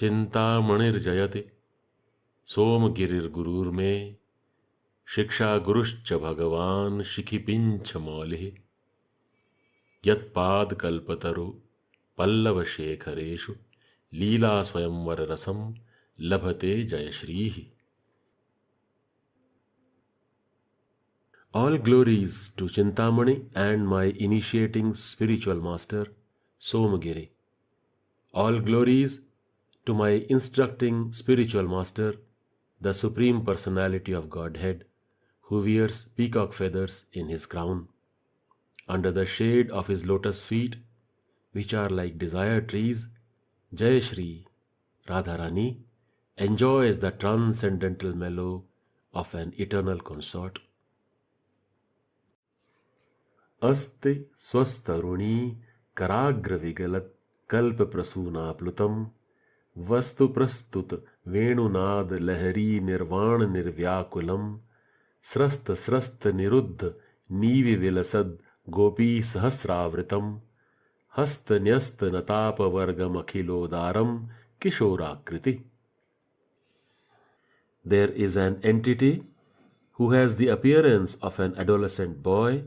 चिंतामणिर्जयते सोमगिरिर्गुरुर्मे शिक्षा गुरुश्च भगवान् शिखिपिञ्च मौलिः यत्पादकल्पतरु पल्लवशेखरेषु लीला स्वयंवररसं लभते जयश्रीः. All glories to Chintamani and my initiating spiritual master, Somagiri. All glories to my instructing spiritual master, the Supreme Personality of Godhead, who wears peacock feathers in his crown. Under the shade of his lotus feet, which are like desire trees, Jai Shri Radharani enjoys the transcendental mellow of an eternal consort. अस्ति स्वस्तरुणी कराग्र विगलत कल्प प्रसूना प्लुतम वस्तु प्रस्तुत वेणुनाद लहरी निर्वाण निर्व्याकुलम स्रस्त स्रस्त निरुद्ध नीवि विलसद गोपी सहस्रावृतम हस्त न्यस्त नताप वर्गम अखिलोदारम किशोराकृति. There is an entity who has the appearance of an adolescent boy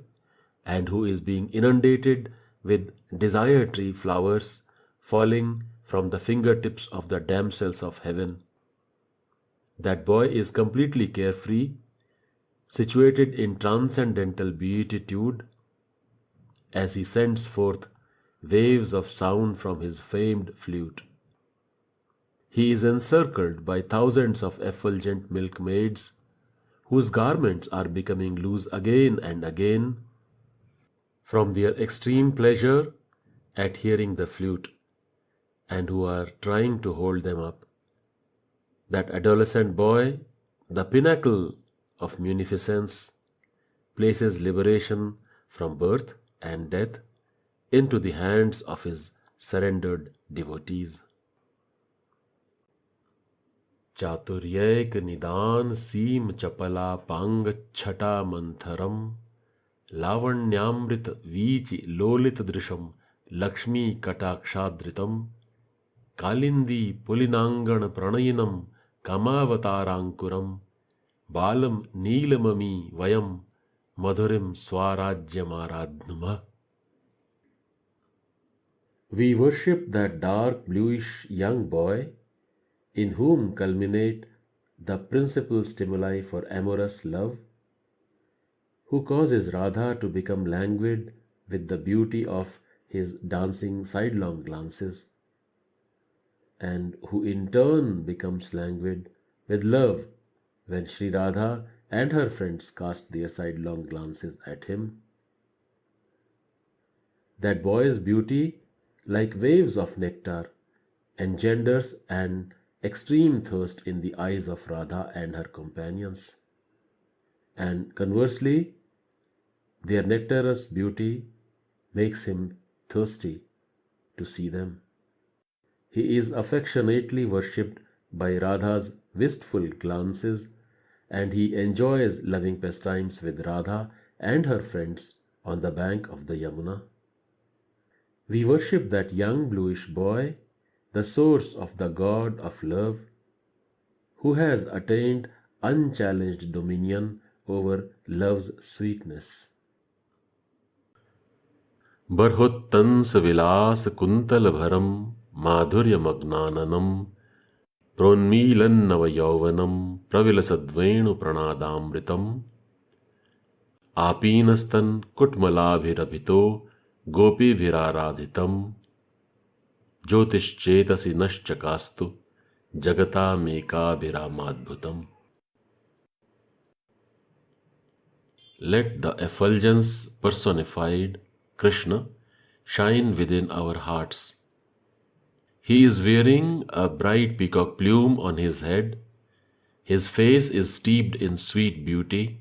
and who is being inundated with desire tree flowers falling from the fingertips of the damsels of heaven. That boy is completely carefree, situated in transcendental beatitude, as he sends forth waves of sound from his famed flute. He is encircled by thousands of effulgent milkmaids, whose garments are becoming loose again and again from their extreme pleasure at hearing the flute, and who are trying to hold them up. That adolescent boy, the pinnacle of munificence, places liberation from birth and death into the hands of his surrendered devotees. चातुर्यैक निदान सीम चपला पांग छटा मंथरम लावण्यामृत वीचि लोलित दृशम लक्ष्मी कटाक्षाद्रितम कालिंदी पुलिनांगण प्रणयिनम कामावतारांकुरम बालम नीलममी वयम मधुरिम स्वाराज्यमाराध्नुमः. We worship that dark bluish young boy in whom culminate the principal stimuli for amorous love, who causes Radha to become languid with the beauty of his dancing sidelong glances, and who in turn becomes languid with love when Sri Radha and her friends cast their sidelong glances at him. That boy's beauty, like waves of nectar, engenders an extreme thirst in the eyes of Radha and her companions, and conversely, their nectarous beauty makes him thirsty to see them. He is affectionately worshipped by Radha's wistful glances, and he enjoys loving pastimes with Radha and her friends on the bank of the Yamuna. We worship that young bluish boy, the source of the god of love, who has attained unchallenged dominion over love's sweetness. बर्हुत्तंस Vilas quintal भरम माधुर्य मग्नाननम प्रोन्मीलन्नव यौवनम प्रविलसद्वेणु प्रणादामृतम आपीनस्तन कुट्मलाभिरभितो गोपीभिराराधितम ज्योतिश्चेतसि नश्चकास्तु जगतामेकाभिरामाद्भुतम. Let the effulgence personified Krishna shine within our hearts. He is wearing a bright peacock plume on his head. His face is steeped in sweet beauty.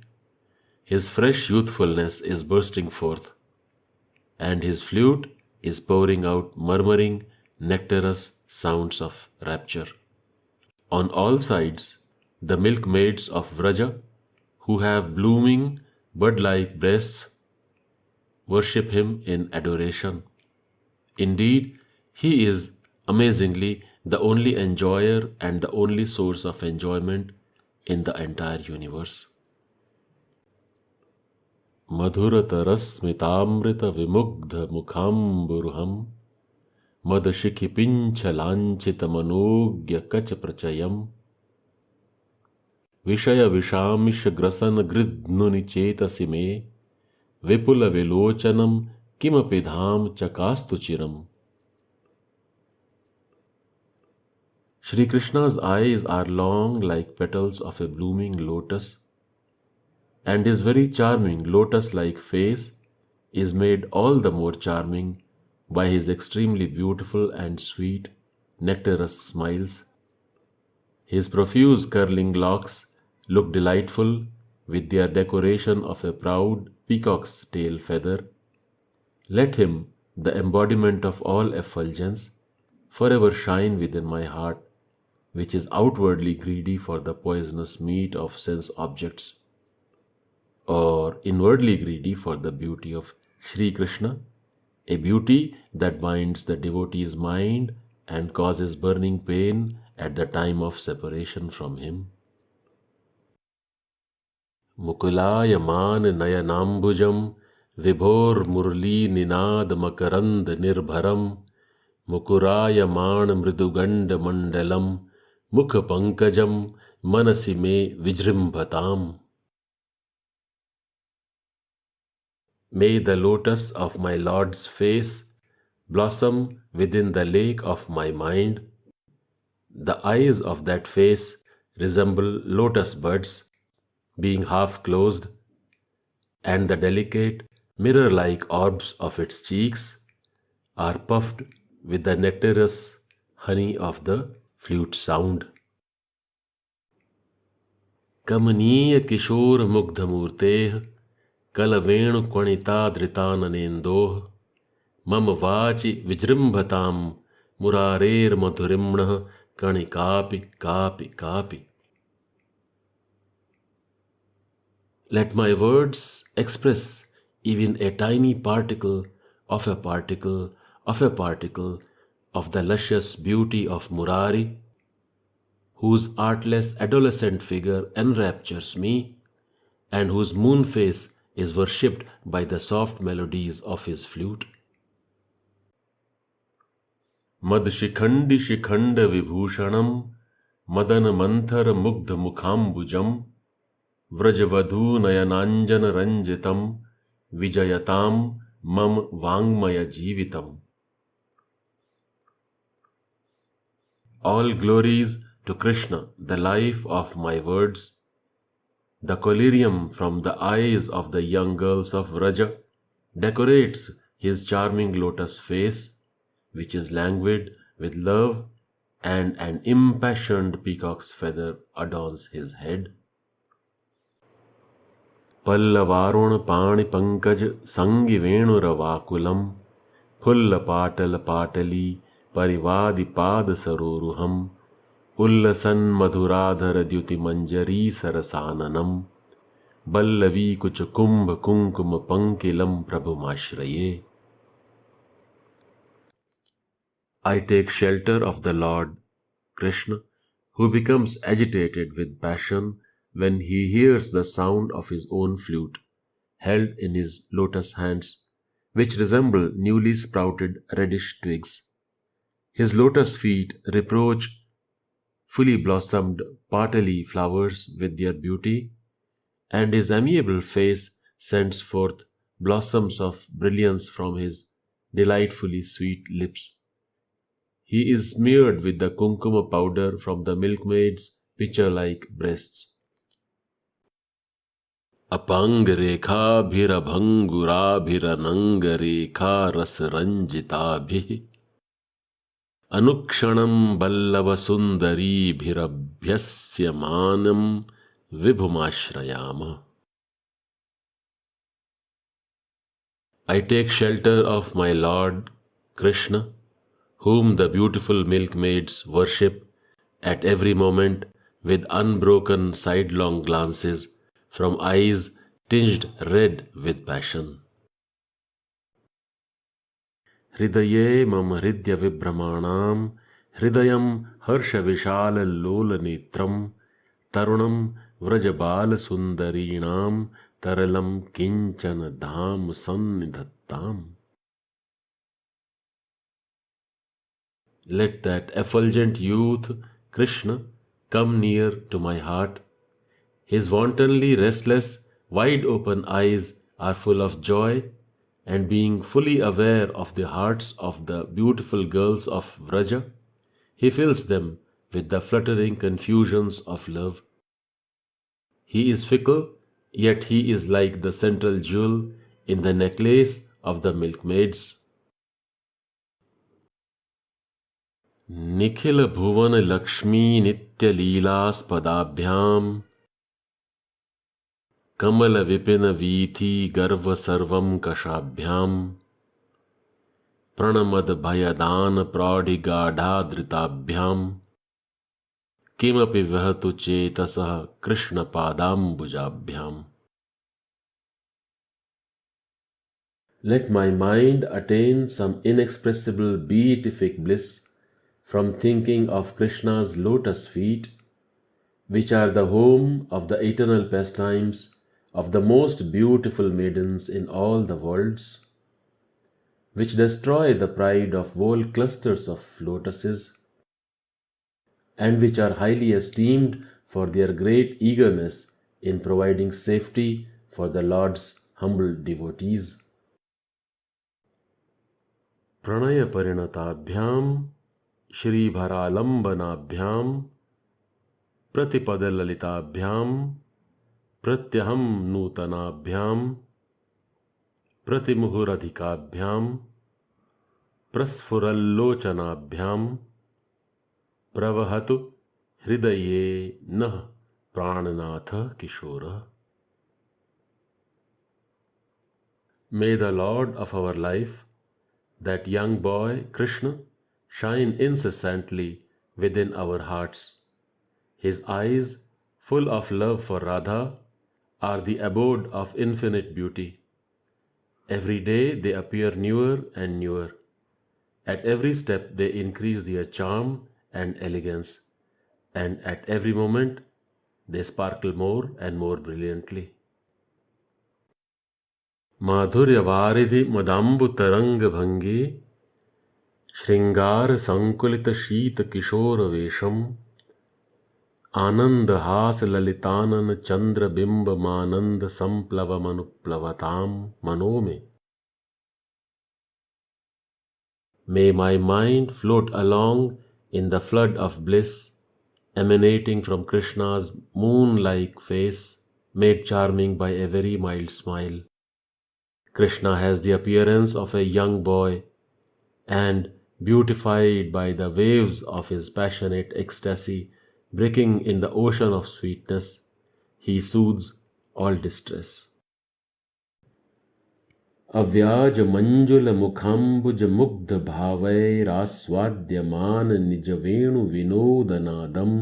His fresh youthfulness is bursting forth, and his flute is pouring out murmuring, nectarous sounds of rapture. On all sides, the milkmaids of Vraja, who have blooming, bud-like breasts, worship him in adoration. Indeed, he is amazingly the only enjoyer and the only source of enjoyment in the entire universe. Madhuratarasmitamrita vimugdha mukhamburuham madshikipinchalanchita manogya kachprachayam Vishaya Vishamish Grasan Gridnuni Chetasi me Vipula Vilochanam Kimapidham Chakastuchiram. Shri Krishna's eyes are long like petals of a blooming lotus, and his very charming lotus-like face is made all the more charming by his extremely beautiful and sweet nectarous smiles. His profuse curling locks look delightful with their decoration of a proud peacock's tail feather. Let him, the embodiment of all effulgence, forever shine within my heart, which is outwardly greedy for the poisonous meat of sense objects, or inwardly greedy for the beauty of Sri Krishna, a beauty that binds the devotee's mind and causes burning pain at the time of separation from him. Mukulayaman nayanambujam vibhor murli ninad makarand nirbharam Mukurayaman mridugand mandalam mukha pankajam manasi me vijrimbhatam. May the lotus of my Lord's face blossom within the lake of my mind. The eyes of that face resemble lotus buds, being half closed, and the delicate mirror-like orbs of its cheeks are puffed with the nectarous honey of the flute sound. Kamaniya Kishore Mugdhamurteh Kalavenu Kwanita Dhritananendoh Mam Vachi Vijrimbhatam Murarer Madhurimnah Kani Kapi Kapi Kapi. Let my words express even a tiny particle of a particle of a particle of the luscious beauty of Murari, whose artless adolescent figure enraptures me, and whose moon face is worshipped by the soft melodies of his flute. Mad Shikhandi Shikhanda Vibhushanam Madan Manthar Mugdha Mukhambujam Vrajavadhu Nayananjana Ranjitam Vijayatam Mam Vangmaya Jivitam. All glories to Krishna, the life of my words. The collyrium from the eyes of the young girls of Vraja decorates his charming lotus face, which is languid with love, and an impassioned peacock's feather adorns his head. Pallavarun Pani Pankaj Sangi Venuravakulam Pulla Patal Patali Parivadi Pad Saroruham Ullasan Madhuradhara Dyuti Manjari Sarasananam Ballavi Kucha Kumbha Kunkuma Pankilam Prabhumashraye. I take shelter of the Lord Krishna, who becomes agitated with passion when he hears the sound of his own flute, held in his lotus hands, which resemble newly sprouted reddish twigs. His lotus feet reproach fully blossomed patali flowers with their beauty, and his amiable face sends forth blossoms of brilliance from his delightfully sweet lips. He is smeared with the kunkuma powder from the milkmaid's pitcher-like breasts. Apang rekha bhira bhangura bhira nanga rekha rasranjita bhi Anukshanam ballava sundari bhirabhyasya manam vibhumashrayama. I take shelter of my Lord Krishna, whom the beautiful milkmaids worship at every moment with unbroken sidelong glances from eyes tinged red with passion. Hridaye mam hridya vibhramanam हृदयं हर्षविशाललोलनेत्रं तरुणं व्रजबालसुन्दरीणां तरलं किञ्चन धाम सन्निधत्ताम्. Let that effulgent youth, Krishna, come near to my heart. His wantonly restless, wide-open eyes are full of joy, and being fully aware of the hearts of the beautiful girls of Vraja, he fills them with the fluttering confusions of love. He is fickle, yet he is like the central jewel in the necklace of the milkmaids. Nikhil भुवन लक्ष्मी नित्य लीलास्पदाभ्याम कमल विपिन वीथि गर्व सर्वम कषाभ्याम प्रणमद भयदान प्रौढ़िगाढ़ादृताभ्याम किमपि वहतु चेतसः Krishna पादाम्बुजाभ्याम. Let my mind attain some inexpressible beatific bliss from thinking of Krishna's lotus feet, which are the home of the eternal pastimes of the most beautiful maidens in all the worlds, which destroy the pride of whole clusters of lotuses, and which are highly esteemed for their great eagerness in providing safety for the Lord's humble devotees. Pranay परिणताभ्याम श्रीभरालंबनाभ्याम प्रतिपदललिताभ्याम प्रत्यहं नूतनाभ्याम प्रतिमुहुरधिकाभ्याम प्रस्फुरल्लोचनाभ्याम प्रवहतु हृदये नः प्राणनाथ किशोरः. May the Lord of our life, that young boy Krishna, shine incessantly within our hearts. His eyes, full of love for Radha, are the abode of infinite beauty. Every day they appear newer and newer. At every step they increase their charm and elegance, and at every moment they sparkle more and more brilliantly. माधुर्य वारिधि मदाम्बु तरंग भंगी श्रृंगार संकुलित शीत किशोर वेशम आनंद हास ललितानन चंद्र बिंब मानंद संप्लवमनुप्लवताम मनो में. May my mind float along in the flood of bliss emanating from Krishna's moon-like face, made charming by a very mild smile. Krishna has the appearance of a young boy, and beautified by the waves of his passionate ecstasy breaking in the ocean of sweetness, he soothes all distress. अव्याज मंजुल मुखाम्बुज मुग्ध भावैरास्वाद्यमान निज वेणु विनोदनादम्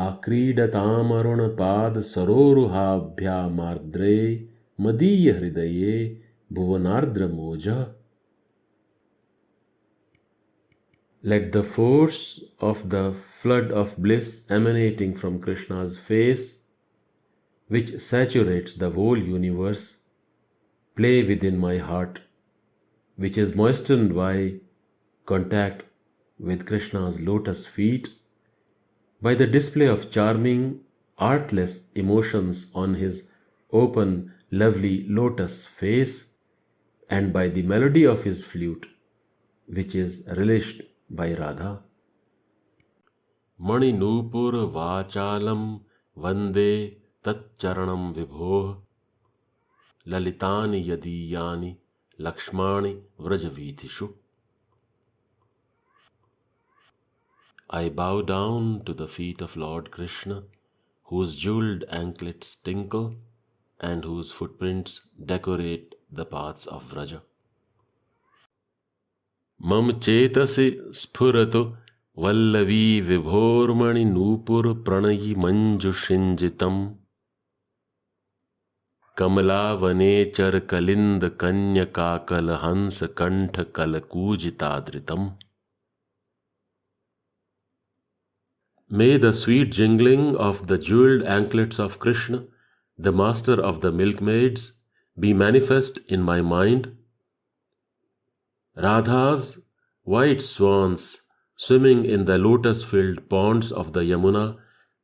आक्रीडतामरुण पाद सरोरुहाभ्यामार्द्रे मदीय हृदये भुवनार्द्र मोजा. Let the force of the flood of bliss emanating from Krishna's face, which saturates the whole universe, play within my heart, which is moistened by contact with Krishna's lotus feet, by the display of charming, artless emotions on his open, lovely lotus face, and by the melody of his flute, which is relished by Radha. Mani Nupur Vachalam Vande Tatcharanam Vibhoh Lalitani Yadiyani Lakshmani Vrajavithishu. I bow down to the feet of Lord Krishna, whose jeweled anklets tinkle and whose footprints decorate the paths of Vraja. Mam chetasi sphuratu vallavi vibhormani nupur pranayi manjushinjitam kamala vanechar kalind kanya kakal hans kantha kalakujitadritam. May the sweet jingling of the jeweled anklets of Krishna, the master of the milkmaids, be manifest in my mind. Radha's white swans swimming in the lotus-filled ponds of the Yamuna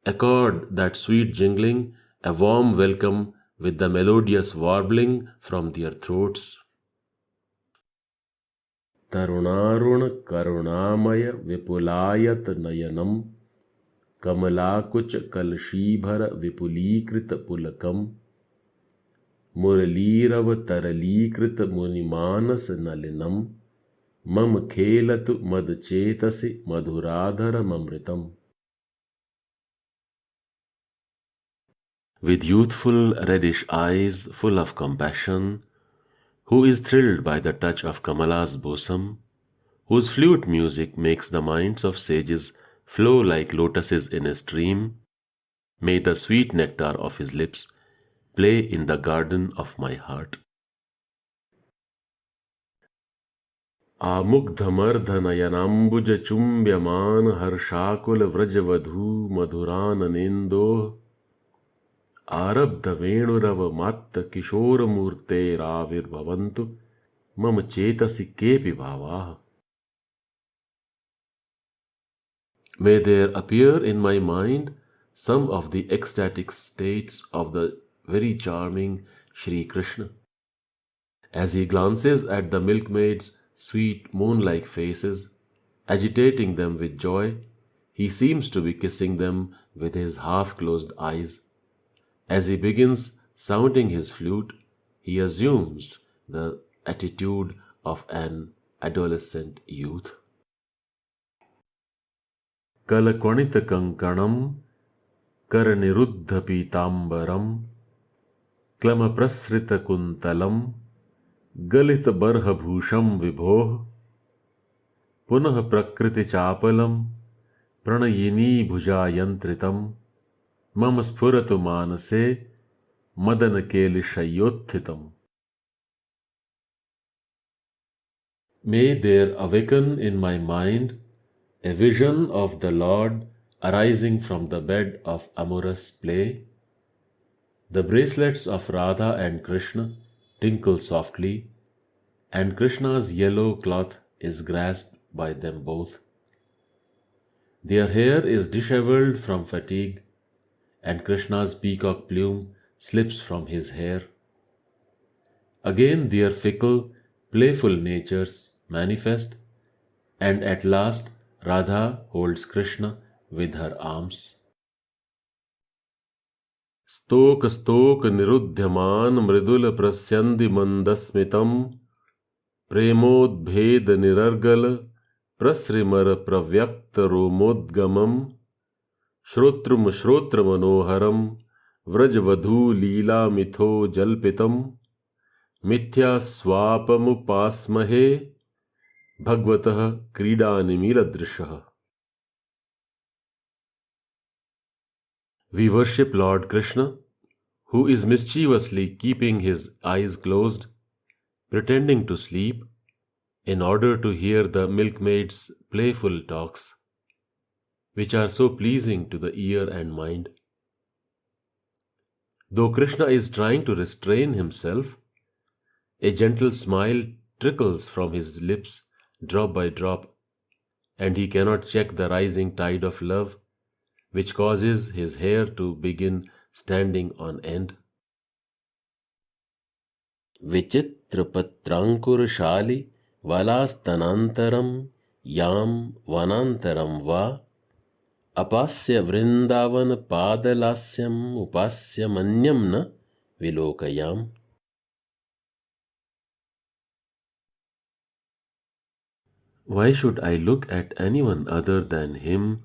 accord that sweet jingling a warm welcome with the melodious warbling from their throats. Tarunarun karunamaya vipulayat nayanam Kamalakuch kalshibhara vipulikrit pulakam Muralirav taralikrit munimanas nalinam Mam khelatu madchetasi madhuradhara mamritam. With youthful reddish eyes full of compassion, who is thrilled by the touch of Kamala's bosom, whose flute music makes the minds of sages flow like lotuses in a stream, may the sweet nectar of his lips play in the garden of my heart. आमुग्धमर्धनयनाम्बुज चुम्ब्यमान हर्षाकुल व्रजवधू मधुराननेन्दोः आरब्ध वेणुरव मात्त किशोरमूर्तेराविर्भवन्तु मम चेतसि केऽपि भावाः. May there appear in my mind some of the ecstatic states of the very charming Shri Krishna. As he glances at the milkmaids' sweet moon-like faces, agitating them with joy, he seems to be kissing them with his half-closed eyes. As he begins sounding his flute, he assumes the attitude of an adolescent youth. Kalakwanita kankanam karaniruddha pitambaram klamaprasrita kuntalam galita barhabhusham vibhoh punah prakriti chapalam pranayini bhujayantritam mama sphuratu manase madana kelishayothitam. May there awaken in my mind a vision of the Lord arising from the bed of amorous play. The bracelets of Radha and Krishna tinkle softly, and Krishna's yellow cloth is grasped by them both. Their hair is dishevelled from fatigue, and Krishna's peacock plume slips from his hair. Again their fickle, playful natures manifest, and at last Radha holds Krishna with her arms. Stok stok niruddhyaman mridul prasyandi mandasmitam premodbhed nirargal prasrimar pravyakta romodgamam Shrotrum Shrotra Manoharam Vrajvadhu Leela Mitho Jalpitam Mithya Swapamupasmahe Bhagvatah Kridanimiladrishaha. We worship Lord Krishna, who is mischievously keeping his eyes closed, pretending to sleep, in order to hear the milkmaid's playful talks, which are so pleasing to the ear and mind. Though Krishna is trying to restrain himself, a gentle smile trickles from his lips drop by drop, and he cannot check the rising tide of love, which causes his hair to begin standing on end. Vichitra patrankurshali valastanantaram yam vanantaram va apasya vrindavan padalasyam upasya manyam na vilokayam. Why should I look at anyone other than him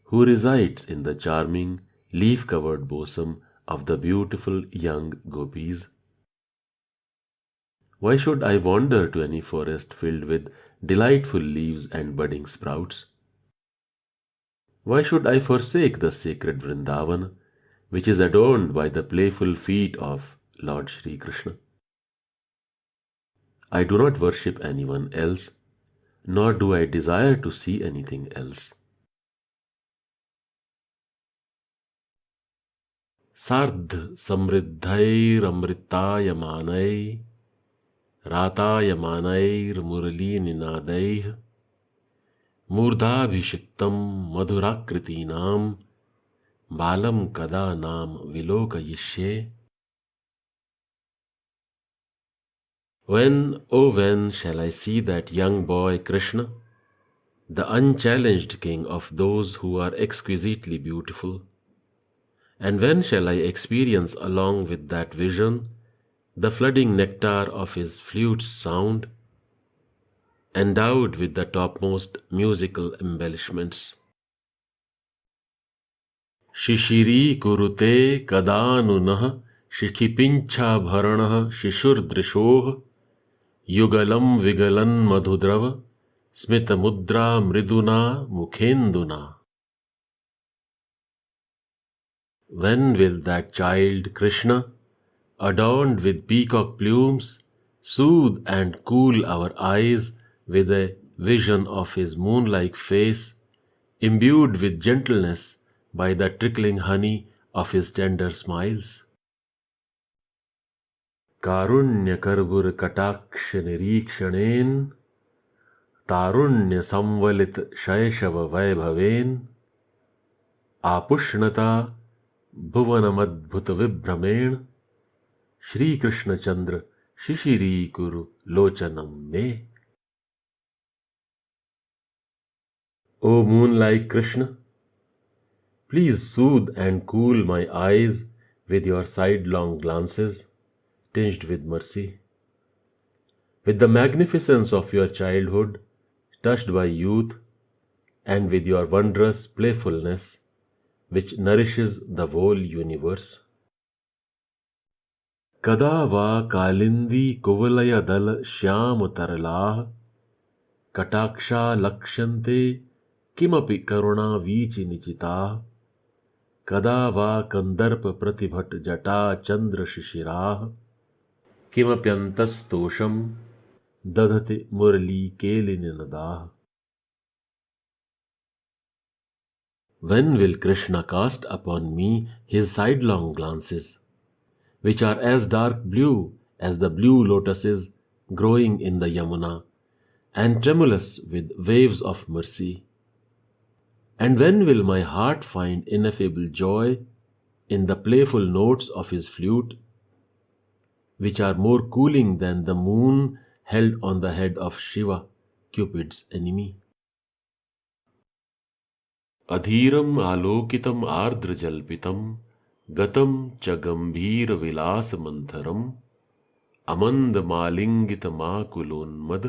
who resides in the charming, leaf-covered bosom of the beautiful young gopis? Why should I wander to any forest filled with delightful leaves and budding sprouts? Why should I forsake the sacred Vrindavan, which is adorned by the playful feet of Lord Shri Krishna? I do not worship anyone else, nor do I desire to see anything else. सार्ध समृद्धैरमृतायमानै रातायमानैर्मुरलीनिनादैः मूर्धाभिषिक्तं मधुराकृतीनां बालं कदा नाम विलोकयिष्ये. When, oh when shall I see that young boy Krishna, the unchallenged king of those who are exquisitely beautiful? And when shall I experience along with that vision the flooding nectar of his flute's sound, endowed with the topmost musical embellishments? शिशिरी कुरुते कदानुनः शिखिपिञ्छाभरणः शिशुर्दृशोः युगलं विगलन् मधुद्रव स्मितमुद्रा मृदुना मुखेन्दुना. When will that child Krishna, adorned with peacock plumes, soothe and cool our eyes with a vision of his moon-like face, imbued with gentleness by the trickling honey of his tender smiles? कारुण्य कर्बुर कटाक्ष निरीक्षणेन तारुण्य संवलित शैशव वैभवेन आपुष्णता भुवनमद्भुत विभ्रमेण श्री कृष्ण चंद्र शिशिरी कुरु लोचनम मे. O moon-like Krishna, please soothe and cool my eyes with your sidelong glances, tinged with mercy. With the magnificence of your childhood, touched by youth, and with your wondrous playfulness, which nourishes the whole universe. Kada va kalindi kuvalaya dal shyam taralah kataksha lakshante kimapi karuna vichi nichitah kada va kandarp pratibhat jata chandra shishirah किमप्यन्तस्तोषं दधति मुरलीकेलिनिनदाः. When will Krishna cast upon me his sidelong glances, which are as dark blue as the blue lotuses growing in the Yamuna, and tremulous with waves of mercy? And when will my heart find ineffable joy in the playful notes of his flute, which are more cooling than the moon held on the head of Shiva, Cupid's enemy? अधीरम आलोकितम आर्द्रजल्पितम गतम च गंभीर विलास मंथरम अमंद मालिंगित माकुलोन्मद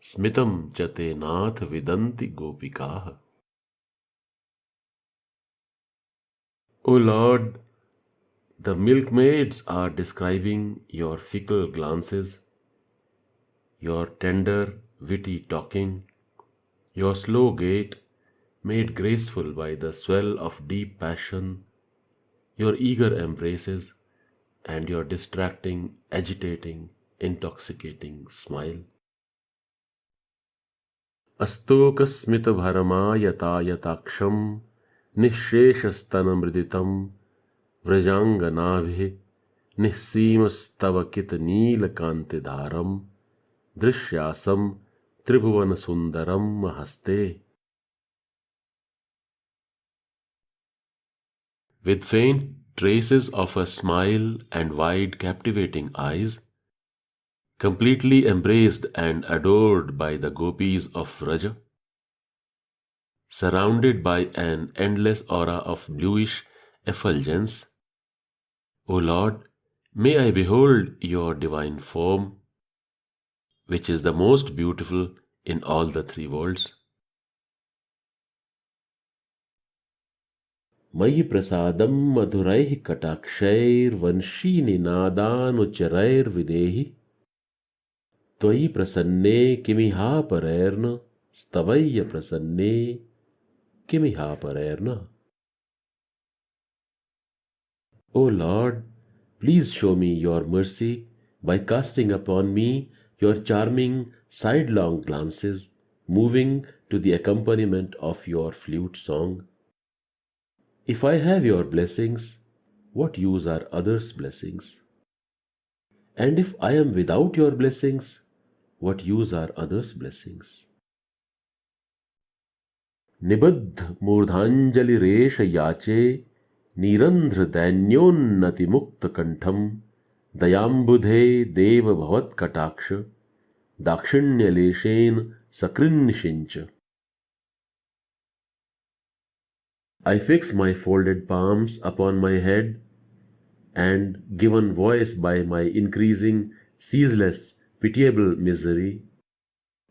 स्मितम च ते नाथ विदन्ति गोपिकाः. O Lord, the milkmaids are describing your fickle glances, your tender, witty talking, your slow gait made graceful by the swell of deep passion, your eager embraces, and your distracting, agitating, intoxicating smile. अस्तोकस्मितभरमायतायताक्षं निःशेषस्तनमृदितं व्रजाङ्गनाभिः निःसीमस्तवकितनीलकान्तिधारं दृश्यासं त्रिभुवनसुन्दरं हस्ते. With faint traces of a smile and wide captivating eyes, completely embraced and adored by the gopis of Vraja, surrounded by an endless aura of bluish effulgence, O Lord, may I behold your divine form, which is the most beautiful in all the three worlds. मयि प्रसादं मधुरैः कटाक्षैर्वंशीनिनादानुच्चरैर्विदेहि त्वयि प्रसन्ने किमिहापरैर्न स्तवय्य प्रसन्ने किमिहापरैर्न. O Lord, please show me your mercy by casting upon me your charming sidelong glances, moving to the accompaniment of your flute song. If I have your blessings, what use are others' blessings? And if I am without your blessings, what use are others' blessings? निबद्ध मूर्धांजलि रेश याचे निरंध्र दैन्योन्नति मुक्त कंठम दयाम्बुधे देव भवत कटाक्ष दाक्षिण्यलेशेन सकृन्निषिंच. I fix my folded palms upon my head and, given voice by my increasing, ceaseless, pitiable misery,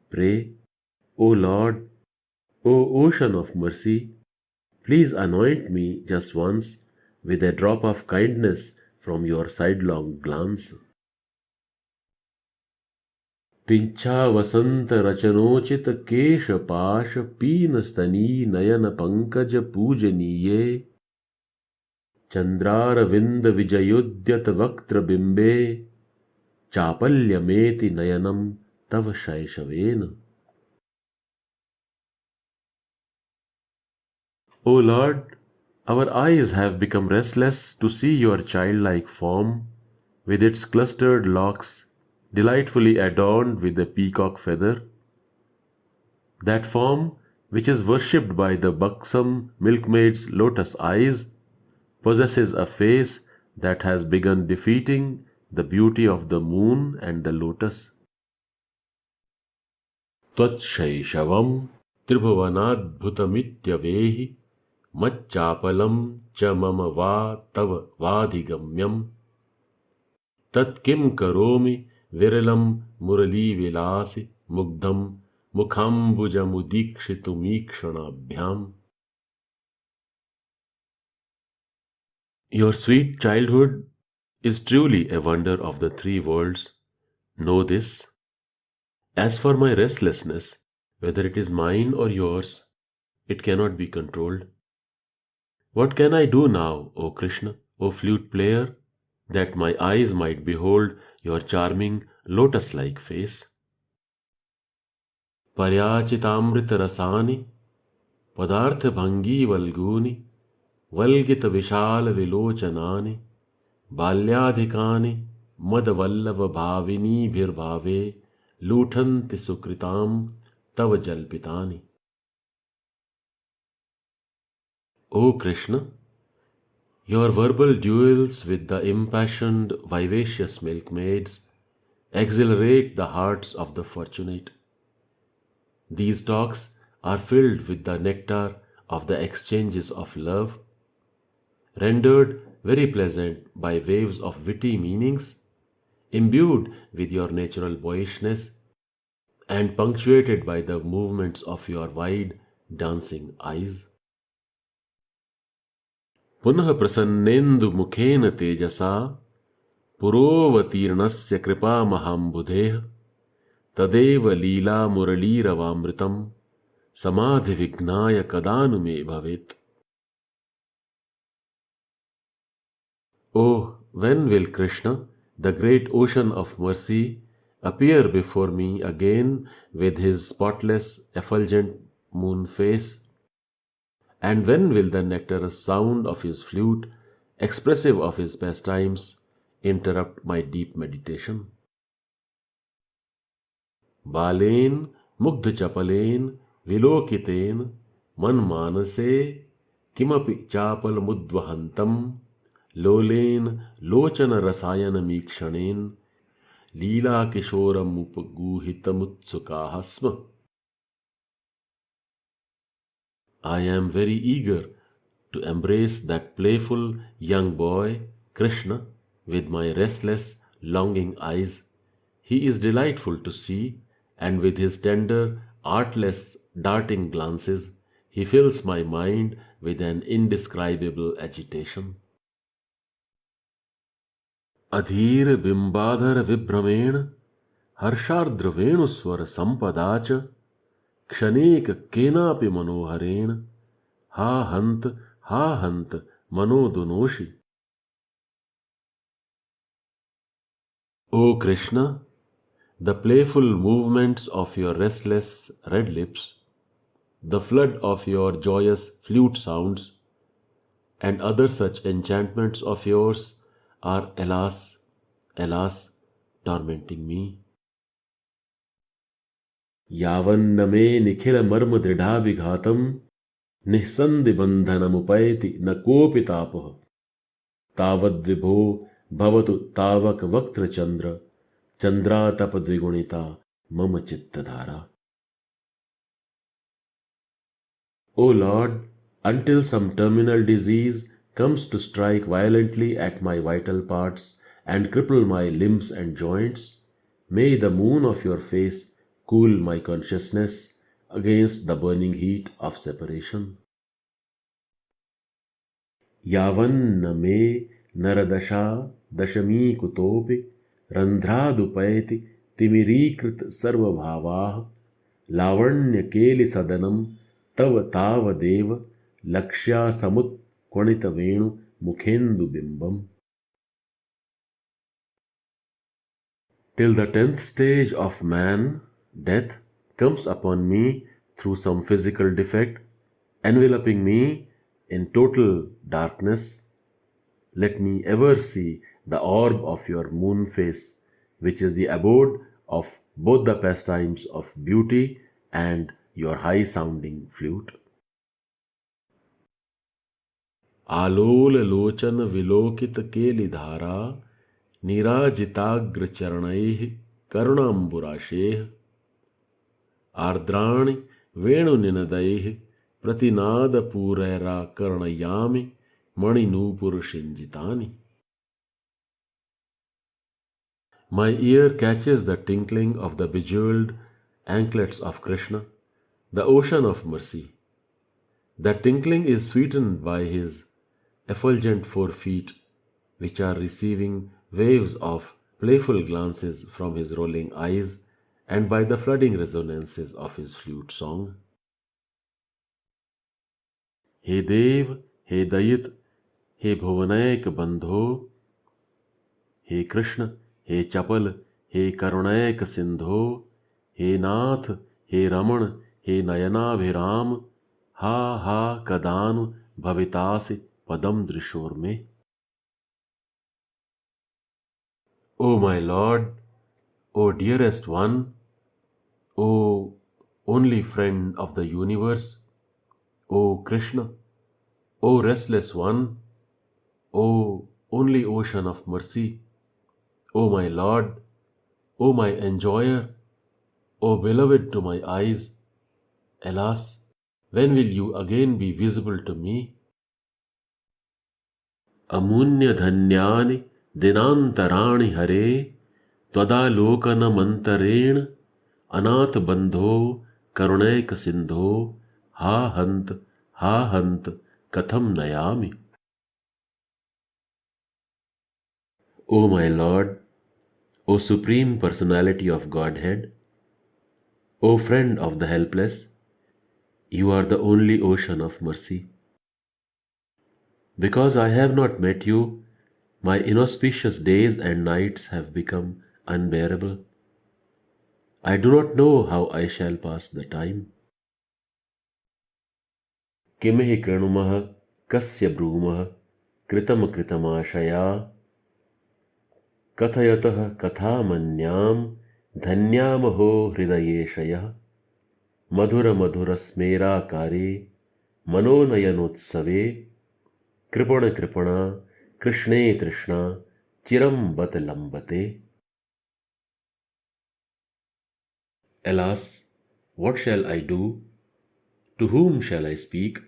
pray, O Lord, O ocean of mercy, please anoint me just once with a drop of kindness from your sidelong glance. पिंछा वसंत रचनोचित केश पाश पीन स्तनी नयन पंकज पूजनीये चंद्रारविंद विजयोद्यत वक्त्र बिंबे चापल्यमेति नयनम तव शैशवेन. O Lord, our eyes have become restless to see your childlike form with its clustered locks delightfully adorned with a peacock feather. That form, which is worshipped by the buxom milkmaid's lotus eyes, possesses a face that has begun defeating the beauty of the moon and the lotus. Tvatshaishavam tribhuvanadbhutamityavehi मच्चापलम च मम वा तव वाधिगम्यम तत् किम करोमि विरलम मुरली विलासि मुग्धम मुखाम्बुजमुदीक्षितुमीक्षणाभ्याम. Your sweet childhood is truly a wonder of the three worlds. Know this. As for my restlessness, whether it is mine or yours, it cannot be controlled. What can I do now, O Krishna, O flute player, that my eyes might behold your charming lotus-like face? Paryachitamrita rasani, padartha bhangi valguni, valgita vishal vilochanani, balyadhikani, madavallava bhavini bhirbhave, lutanti sukritam tava jalpitani. O Krishna, your verbal duels with the impassioned, vivacious milkmaids exhilarate the hearts of the fortunate. These talks are filled with the nectar of the exchanges of love, rendered very pleasant by waves of witty meanings, imbued with your natural boyishness, and punctuated by the movements of your wide, dancing eyes. पुनः प्रसन्नेन्दु मुखेन तेजसा पुरोवतीर्णस्य कृपामहाम्बुधेः तदेव लीला मुरलीरवामृतं समाधिविघ्नाय कदानु मे भवेत्. Oh, when will Krishna, the great ocean of mercy, appear before me again with his spotless, effulgent moon face? And when will the nectarous sound of his flute, expressive of his pastimes, interrupt my deep meditation? Balen mugdha chapalen vilokiten manmanase kimapi chapal mudvahantam lolen lochana rasayana mikshanen leela kishoram upaguhitamutsukaha sma. I am very eager to embrace that playful young boy, Krishna, with my restless, longing eyes. He is delightful to see, and with his tender, artless, darting glances, he fills my mind with an indescribable agitation. Adhir bimbadhar vibhramen harshardra venuswara sampadacha क्षणेक केनापि मनोहरेण हा हंत मनोदुनोषि. O Krishna, the playful movements of your restless red lips, the flood of your joyous flute sounds, and other such enchantments of yours are, alas, alas, tormenting me. यावन्न मे निखिल मर्म दृढ़ाभिघातम निःसन्धि बन्धनमुपैति न कोऽपि तापः तावद्विभो भवतु तावक वक्त्र चंद्र चंद्रातप द्विगुणिता मम चित्तधारा. O Lord, until some terminal disease comes to strike violently at my vital parts and cripple my limbs and joints, may the moon of your face cool my consciousness against the burning heat of separation. यावन्न मे नरदशा दशमी कुतोपि रंध्रादुपैति तिमिरीकृत सर्वभावाः लावण्य केलि सदनम तव तावदेव लक्ष्या समुत्क्वणित वेणु मुखेन्दु बिंबम. Till the 10th stage of man, death, comes upon me through some physical defect, enveloping me in total darkness, let me ever see the orb of your moon face, which is the abode of both the pastimes of beauty and your high-sounding flute. Halol Lochan विलोकित केलिधारा नीराजिताग्र चरणैः करुणाम्बुराशेः आर्द्राणि वेणुनिनदैः प्रतिनादपूरैरा कर्णयामि मणिनूपुरशिञ्जितानि. My ear catches the tinkling of the bejeweled anklets of Krishna, the ocean of mercy. That tinkling is sweetened by his effulgent 4 feet, which are receiving waves of playful glances from his rolling eyes and by the flooding resonances of his flute song. हे देव, हे दयित, हे भुवनैक बंधो, हे कृष्ण, हे चपल, हे करुणैक सिंधो, हे नाथ, हे रमण, हे नयनाभिराम, हा हा कदानु भवितासि पदम दृशोर में. O my Lord, O dearest one, O only friend of the universe, O Krishna, O restless one, O only ocean of mercy, O my Lord, O my enjoyer, O beloved to my eyes, alas, when will you again be visible to me? अमून्य धन्यानि दिनांतराणि हरे त्वदालोकनमंतरेण अनाथ बंधो करुणैक सिंधो हा हंत कथम नयामि. O my Lord, O Supreme Personality of Godhead, O friend of the helpless, you are the only ocean of mercy. Because I have not met you, my inauspicious days and nights have become unbearable. I do not know how I shall pass the time. किमिहि कृणुमः कस्य ब्रूमः कृतम कृतमाशया कथयतः कथामन्यां धन्यामहो हृदयेशयः मधुर मधुर स्मेराकारे मनोनयनोत्सवे कृपण कृपणा कृष्णे तृष्णा चिरम बत लंबते. Alas, what shall I do? To whom shall I speak?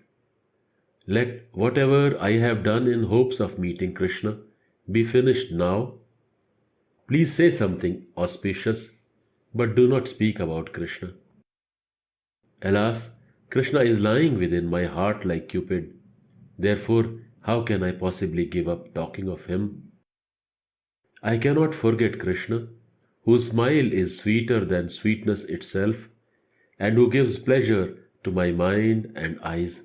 Let whatever I have done in hopes of meeting Krishna be finished now. Please say something auspicious, but do not speak about Krishna. Alas, Krishna is lying within my heart like Cupid. Therefore, how can I possibly give up talking of him? I cannot forget Krishna, whose smile is sweeter than sweetness itself, and who gives pleasure to my mind and eyes.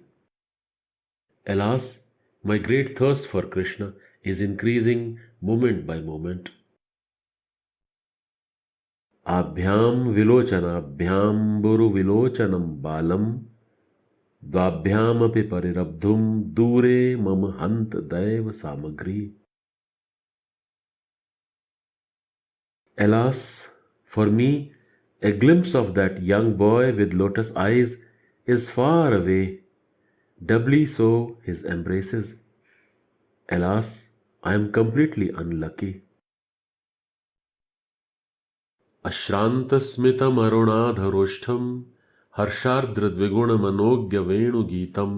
Alas, my great thirst for Krishna is increasing moment by moment. Abhyam vilochana abhyam buru vilocanam balam द्वाभ्यामपि परिरब्धुं दूरे मम हन्त दैव सामग्री. Alas, for me, a glimpse of that young boy with lotus eyes is far away, doubly so his embraces. Alas, I am completely unlucky. अश्रान्तस्मितमरुणाधरोष्ठं हर्षार्द्रद्विगुणमनोज्ञवेणुगीतं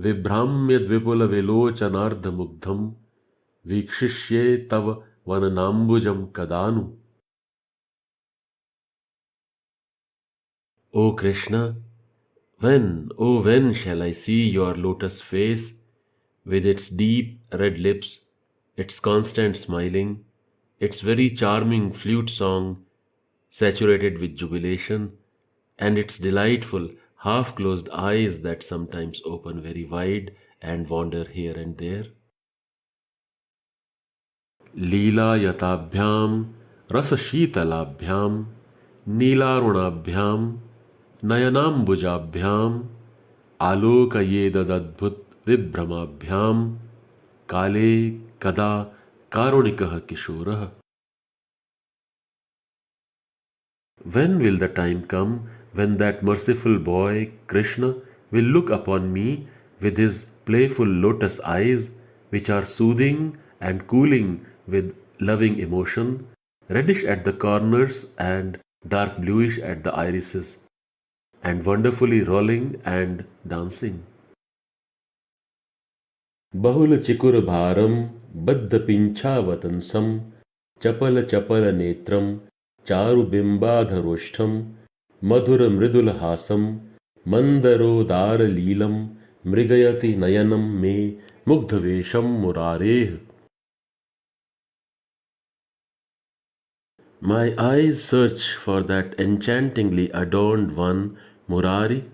विभ्राम्यद्विपुलविलोचनार्धमुग्धं वीक्षिष्ये तव वननाम्बुजं कदानु. O Krishna, when, oh when shall I see your lotus face with its deep red lips, its constant smiling, its very charming flute song saturated with jubilation, and its delightful half-closed eyes that sometimes open very wide and wander here and there. लीलायताभ्यां रसशीतलाभ्यां नीलारुणाभ्यां नयनाम्बुजाभ्याम् आलोकयेदद्भुतविभ्रमाभ्यां काले कदा कारुणिकः किशोरः. When will the time come when that merciful boy Krishna will look upon me with his playful lotus eyes, which are soothing and cooling with loving emotion, reddish at the corners and dark bluish at the irises, and wonderfully rolling and dancing. बहुल चिकुर भारम बद्ध पिंछावतंसम चपल चपल नेत्रम चारु बिंबाधरोष्ठम मधुर मृदुल हासम मंदरोदार लीलम मृगयति नयनम मे मुग्धवेशम मुरारेह. My eyes search for that enchantingly adorned one, Murari,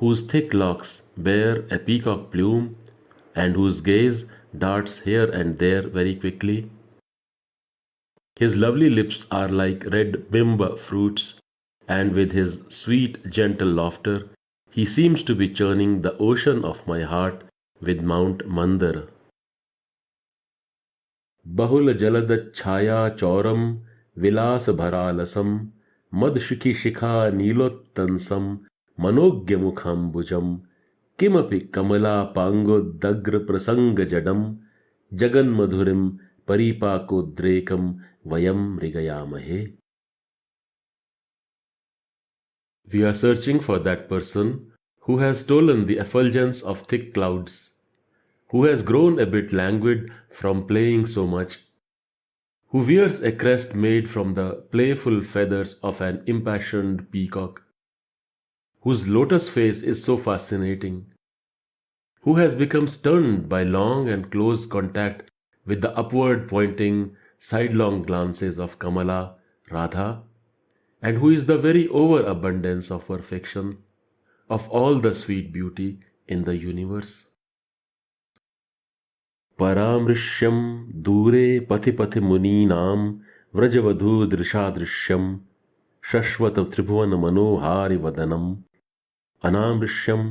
whose thick locks bear a peacock plume and whose gaze darts here and there very quickly. His lovely lips are like red bimba fruits, and with his sweet, gentle laughter, he seems to be churning the ocean of my heart with Mount Mandara. Bahul jalad chhaya chauram विलास भरालसम मदशिखि शिखा नीलोत्तंसम मनोज्ञ मुखाम्बुजम किमपि कमला पांगोदग्र प्रसंग जडम जगन मधुरिम परिपाकोद्रेकम वयम मृगयामहे. We are searching for that person who has stolen the effulgence of thick clouds, who has grown a bit languid from playing so much, who wears a crest made from the playful feathers of an impassioned peacock, whose lotus face is so fascinating, who has become stunned by long and close contact with the upward pointing sidelong glances of Kamala, Radha, and who is the very overabundance of perfection, of all the sweet beauty in the universe. परामृश्यं दूरे पथि पथि मुनीनां व्रजवधूदृशादृश्यं शश्वत त्रिभुवन मनोहारि वदनम् अनामृश्यं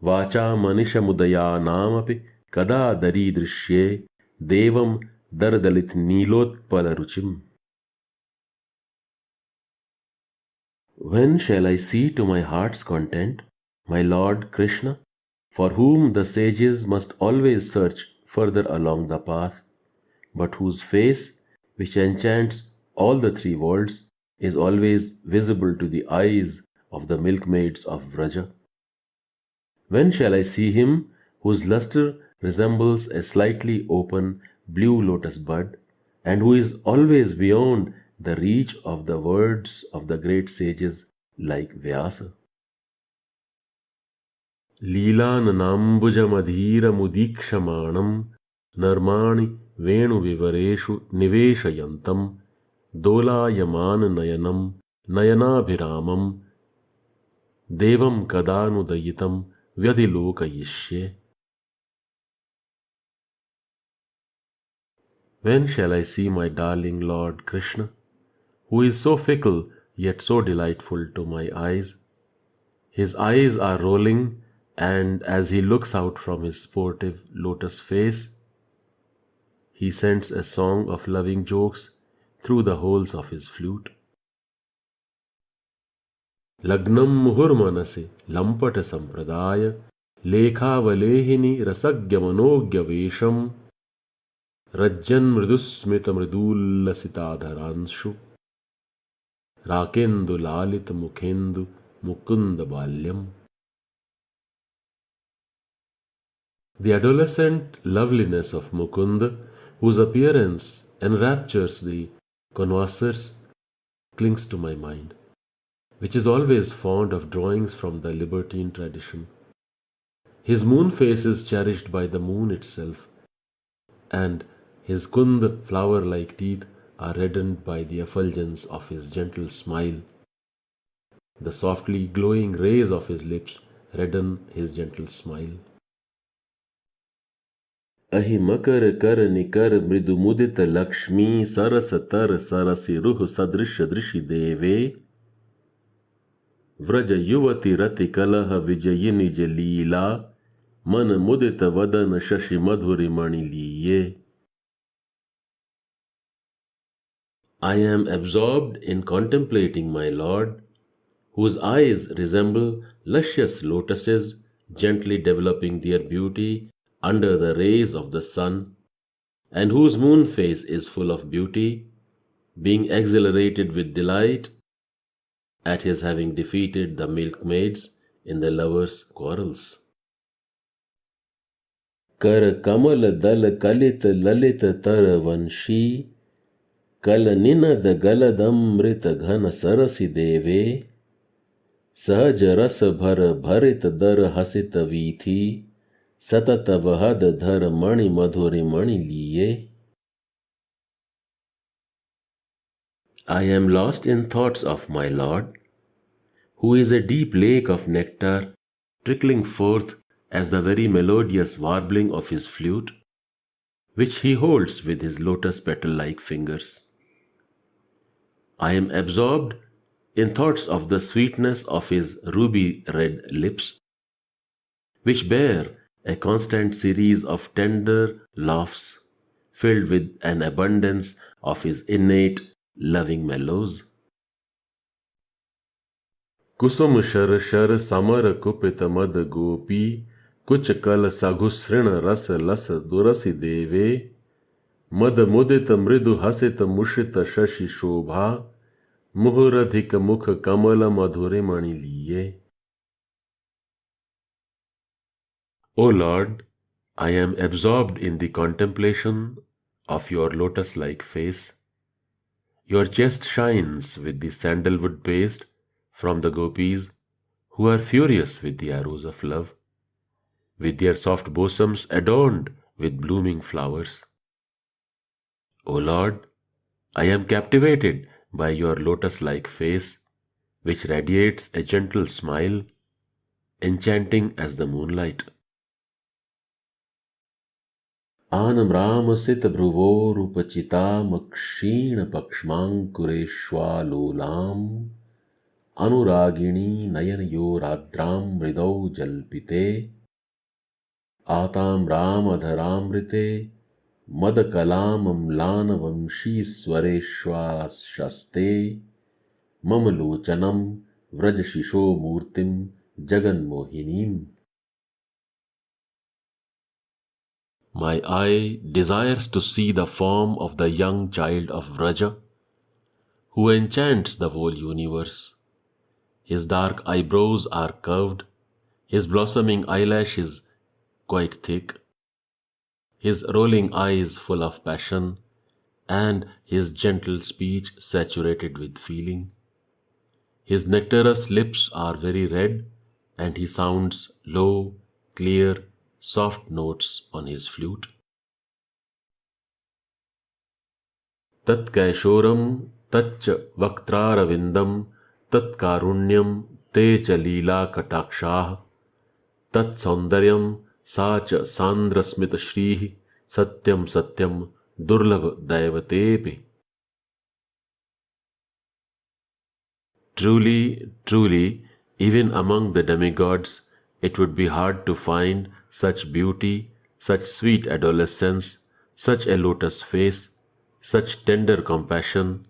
वाचामनिशमुदयानामपि कदा दरीदृश्ये देवं दरदलित नीलोत्पलरुचिम्. When shall I see to my heart's content my Lord Krishna, for whom the sages must always search further along the path, but whose face, which enchants all the three worlds, is always visible to the eyes of the milkmaids of Vraja? When shall I see him whose luster resembles a slightly open blue lotus bud, and who is always beyond the reach of the words of the great sages like Vyasa? लीलाननाम्बुजमधीरमुदीक्षमाणं नर्माणि वेणुविवरेषु निवेशयन्तं दोलायमाननयनं नयनाभिरामं देवं कदानुदयितं व्यधिलोकयिष्ये. When shall I see my darling Lord Krishna, who is so fickle yet so delightful to my eyes? His eyes are rolling and as he looks out from his sportive lotus face, he sends a song of loving jokes through the holes of his flute. लग्नं मुहुर्मनसि लम्पट संप्रदाय लेखावलेहिनी रसज्ञमनोज्ञवेशं रज्जन् मृदुस्मितमृदुल्लसिताधरांशु राकेन्दुलालितमुखेन्दु Mukund The adolescent loveliness of Mukund, whose appearance enraptures the connoisseurs, clings to my mind, which is always fond of drawings from the libertine tradition. His moon face is cherished by the moon itself, and his kund flower-like teeth are reddened by the effulgence of his gentle smile. The softly glowing rays of his lips redden his gentle smile. अहि मकर कर निकर मृदु मुदित लक्ष्मी सरस तर सरसि रुह सदृश दृशि देवे व्रज युवति रति कलह विजयी निज लीला मन मुदित वदन शशि मधुरि मणि लीये. I am absorbed in contemplating my Lord, whose eyes resemble luscious lotuses gently developing their beauty under the rays of the sun, and whose moon face is full of beauty, being exhilarated with delight at his having defeated the milkmaids in the lovers' quarrels. कर कमल दल कलित ललित तर वंशी कल निनद गलदमृत घन सरसि देवे सहज रस भर भरित दर हसित वीथी सतत वहद धर मणि मधुरि मणि लिए. I am lost in thoughts of my Lord, who is a deep lake of nectar trickling forth as the very melodious warbling of his flute, which he holds with his lotus petal-like fingers. I am absorbed in thoughts of the sweetness of his ruby-red lips, which bear a constant series of tender laughs filled with an abundance of his innate loving mellows. Kusum sir sir summer कुपित मद गोपी कुच कल सघुसृण रस लस दुरसि देवे मद मुदित मृदु हसित मुषित शशि शोभा मुहुरधिक मुख कमल मधुरे मणि लिए. O Lord, I am absorbed in the contemplation of your lotus-like face. Your chest shines with the sandalwood paste from the gopis, who are furious with the arrows of love, with their soft bosoms adorned with blooming flowers. O Lord, I am captivated by your lotus-like face, which radiates a gentle smile, enchanting as the moonlight. आनम्रामसित भ्रुवोरुपचितामक्षीण पक्ष्माङ्कुरेष्वालोलाम् अनुरागिणी नयनयोराद्रां मृदौ जल्पिते आताम्रामधरामृते मदकलामम्लानवंशीस्वरेष्वाशस्ते मम लोचनं व्रजशिशो मूर्तिं जगन्मोहिनीम्. My eye desires to see the form of the young child of Vraja, who enchants the whole universe. His dark eyebrows are curved, his blossoming eyelashes quite thick, his rolling eyes full of passion, and his gentle speech saturated with feeling. His nectarous lips are very red, and he sounds low, clear, soft notes on his flute. Tat kaishoram tach vaktraravindam tat karunyam te cha leela katakshah tat saundaryam sa cha sandrasmita shrihi satyam satyam durlabh daivatepi. Truly, truly, even among the demigods, It would be hard to find such beauty, such sweet adolescence, such a lotus face, such tender compassion,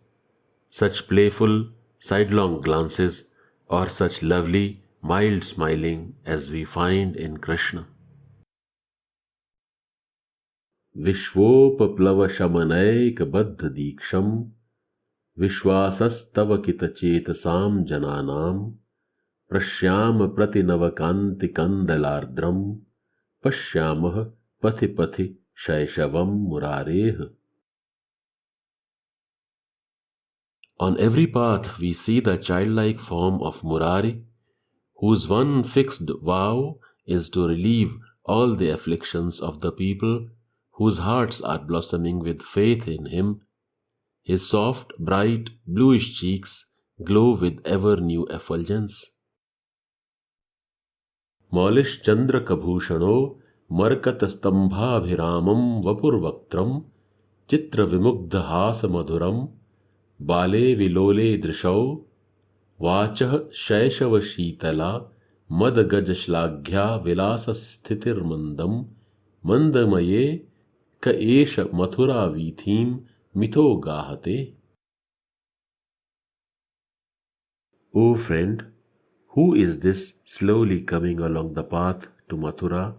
such playful, sidelong glances, or such lovely, mild smiling as we find in Krishna. विश्वोपप्लवशमनैकबद्ध दीक्षम् विश्वासस्तव कितचेतसां जनानां प्रश्याम प्रतिनवकान्तिकन्दलार्द्रम् पश्यामः पथि पथि शैशवं मुरारेः. On every path we see the childlike form of Murari, whose one fixed vow is to relieve all the afflictions of the people whose hearts are blossoming with faith in him. His soft, bright, bluish cheeks glow with ever-new effulgence. Maulish Chandra Kabhushano Markat Stambhabhiramam Vapurvaktram Chitra Vimugdha Hasa Madhuram Bale Vilole Drishau Vachah Shaishava Sheetala Madgaj Shlaghya Vilasa Sthitir Mandam Mandamaye Ka Esha Mathura Vithim Mitho Gahate. O friend, who is this slowly coming along the path to Mathura?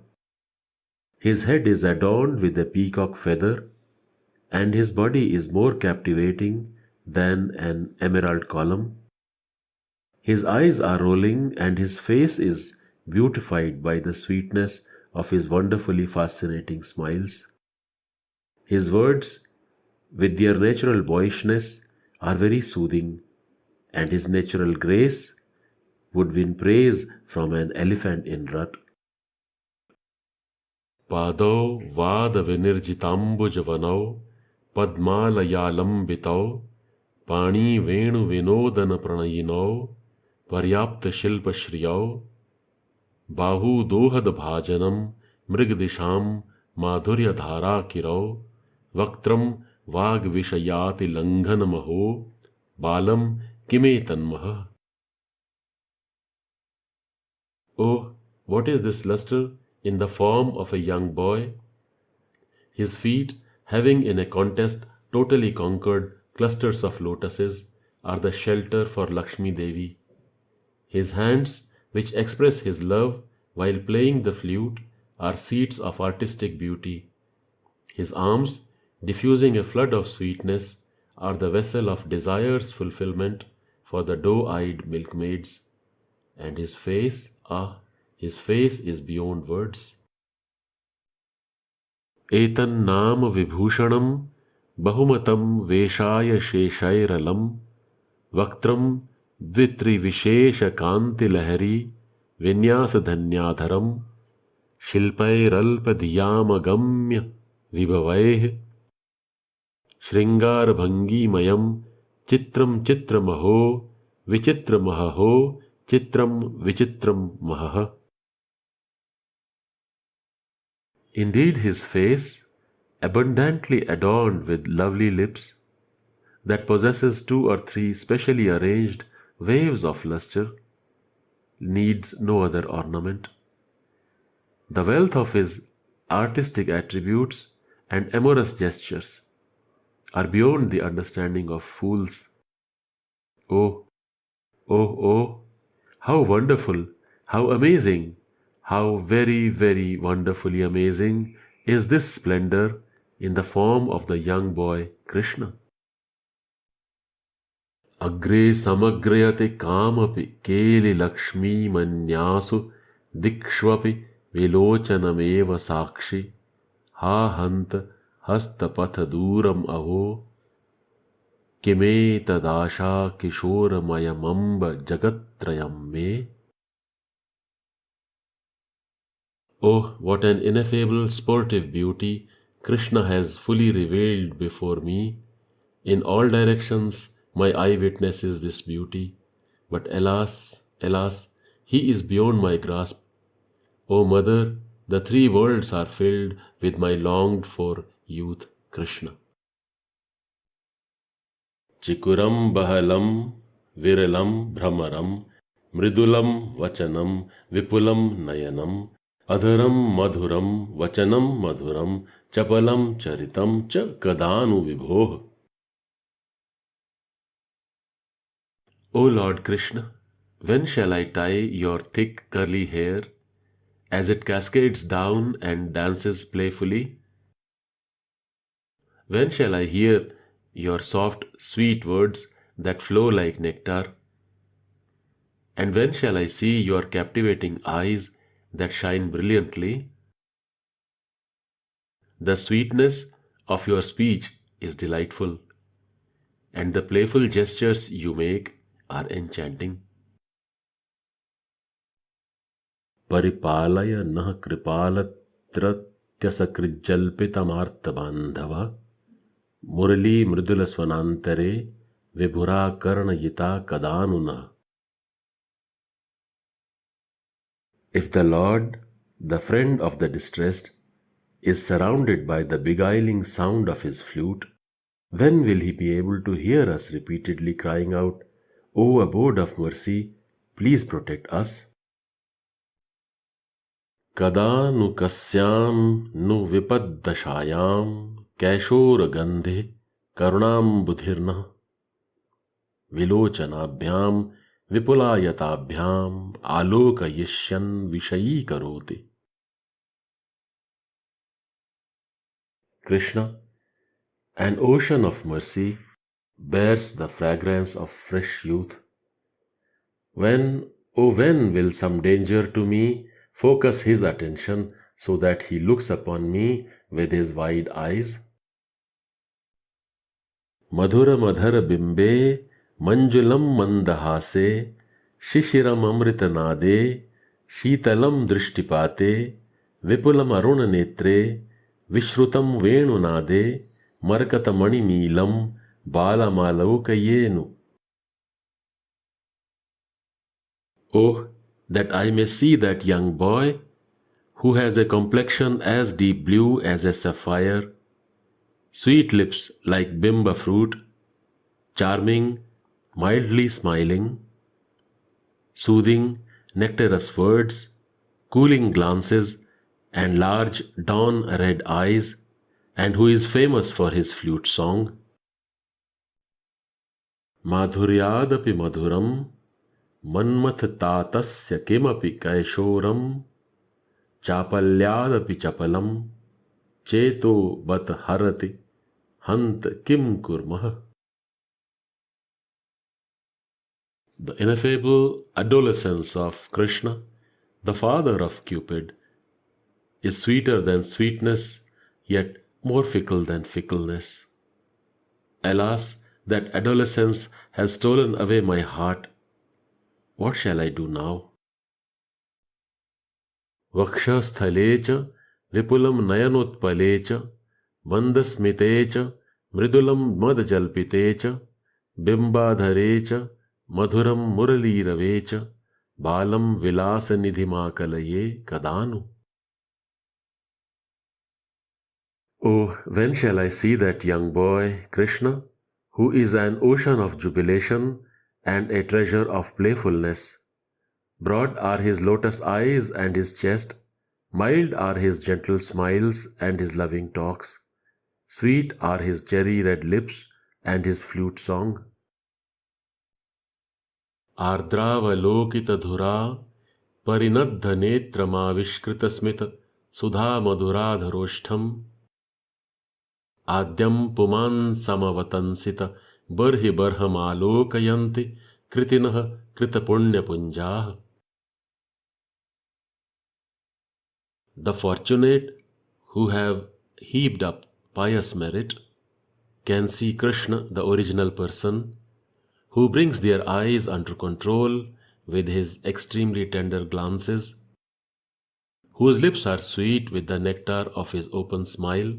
His head is adorned with a peacock feather, and his body is more captivating than an emerald column. His eyes are rolling, and his face is beautified by the sweetness of his wonderfully fascinating smiles. His words, with their natural boyishness, are very soothing, and his natural grace would win praise from an elephant in rut. Pado Vada Vinirjitambujavanau Padmalayalambitau Pani Venu Vinodana Pranayinau Paryapta Shilpa Shriyau Bahu Dohad Bhajanam Mrigdisham Madhurya Dhara Kirau Vaktram Vag Vishayati Langhanamaho Balam Kime Tanmaha. Oh, what is this luster in the form of a young boy? His feet, having in a contest totally conquered clusters of lotuses, are the shelter for Lakshmi Devi. His hands, which express his love while playing the flute, are seats of artistic beauty. His arms, diffusing a flood of sweetness, are the vessel of desire's fulfillment for the doe-eyed milkmaids. And his face, his face is beyond words. Etan naam vibhushanam bahumatam veshaya sheshairalam vaktram dvitri vishesha kanti lahari vinyasa dhanyadharam shilpairalpa dhyamagamya vibhavaih shringar bhangi mayam chitram chitramaho vichitramaho Chitram Vichitram Mahaha. Indeed, his face, abundantly adorned with lovely lips, that possesses 2 or 3 specially arranged waves of luster, needs no other ornament. The wealth of his artistic attributes and amorous gestures are beyond the understanding of fools. Oh, oh, oh! How wonderful, how amazing, how very, very wonderfully amazing is this splendor in the form of the young boy Krishna. Agre samagrayate kamapi keli lakshmi manyasu dikshvapi vilochanameva sakshi ha hanta hastapatha duram aho Kime tadasha kishoramayamamba jagatrayam me. Oh, what an ineffable sportive beauty Krishna has fully revealed before me. In all directions my eye witnesses this beauty, but alas, alas, he is beyond my grasp. O mother, the 3 worlds are filled with my longed for youth Krishna. Chikuram bahalam viralam brahmaram मृदुलं वचनं विपुलं नयनं अधरं मधुरं वचनं मधुरं चपलं चरितं च कदानु विभोः. O Lord Krishna, when shall I tie your thick curly hair as it cascades down and dances playfully? When shall I hear your soft, sweet words that flow like nectar? And when shall I see your captivating eyes that shine brilliantly? The sweetness of your speech is delightful, and the playful gestures you make are enchanting. परिपालय नः कृपालत्रत्यसकृज्जल्पितमार्तबान्धव मुरली मृदुलस्वनान्तरे विभुराकर्णयिता कदानु नः. If the Lord, the friend of the distressed, is surrounded by the beguiling sound of his flute, when will he be able to hear us repeatedly crying out, O abode of mercy, please protect us? Kada nu kasyam nu vipaddashayam kaishoragandhe karunam budhirna vilochanabhyam विपुलायताभ्याम आलोकयिष्यन् विषयीकरोति. Krishna, an ocean of mercy, bears the fragrance of fresh youth. When, oh when will some danger to me focus his attention so that he looks upon me with his wide eyes? Madhura madhara bimbe manjulam mandahase शिशिरम अमृत नादे शीतलम दृष्टिपाते विपुलम अरुण नेत्रे विश्रुतम वेणुनादे मरकतमणिनीलम बालमालौकयेनु. Oh, that I may see that young boy who has a complexion as deep blue as a sapphire, sweet lips like bimba fruit, charming, mildly smiling, soothing, nectarous words, cooling glances, and large dawn-red eyes, and who is famous for his flute song. Madhuryadapi madhuram manmath tatasya kimapi kaishoram chapalyadapi chapalam cheto bat harati hant kim kurmah. The ineffable adolescence of Krishna, the father of Cupid, is sweeter than sweetness, yet more fickle than fickleness. Alas, that adolescence has stolen away my heart. What shall I do now? Vakshasthale cha vipulam nayanotpale cha mandasmite cha mridulam madjalpite cha bimbadhare cha madhuram muralirave cha balam vilasanidhimakalaye kadanu. Oh, when shall I see that young boy, Krishna, who is an ocean of jubilation and a treasure of playfulness? Broad are his lotus eyes and his chest, mild are his gentle smiles and his loving talks, sweet are his cherry-red lips and his flute song. आर्द्रावलोकितधुरा परिनद्धनेत्रमाविष्कृतस्मित सुधामधुराधरोष्ठम् आद्यं पुमान् समवतंसित बर्हि बर्हमालोकयन्ति कृतिनः कृतपुण्यपुञ्जाः. The fortunate who have heaped up pious merit can see Krishna, the original person, who brings their eyes under control with his extremely tender glances, whose lips are sweet with the nectar of his open smile,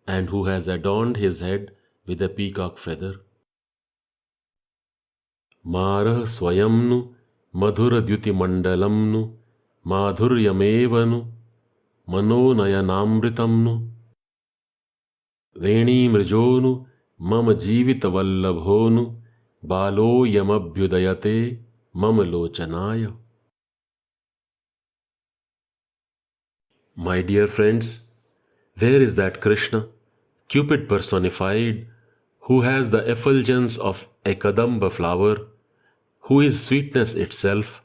and who has adorned his head with a peacock feather. Marah swayamnu madhuradyutimandalamnu madhuryamevanu manonayanamritamnu venimrjonu mama jeevitavallabhonu baloyamabhyudayate mama lochanaya. My dear friends, where is that Krishna, Cupid personified, who has the effulgence of a kadamba flower, who is sweetness itself,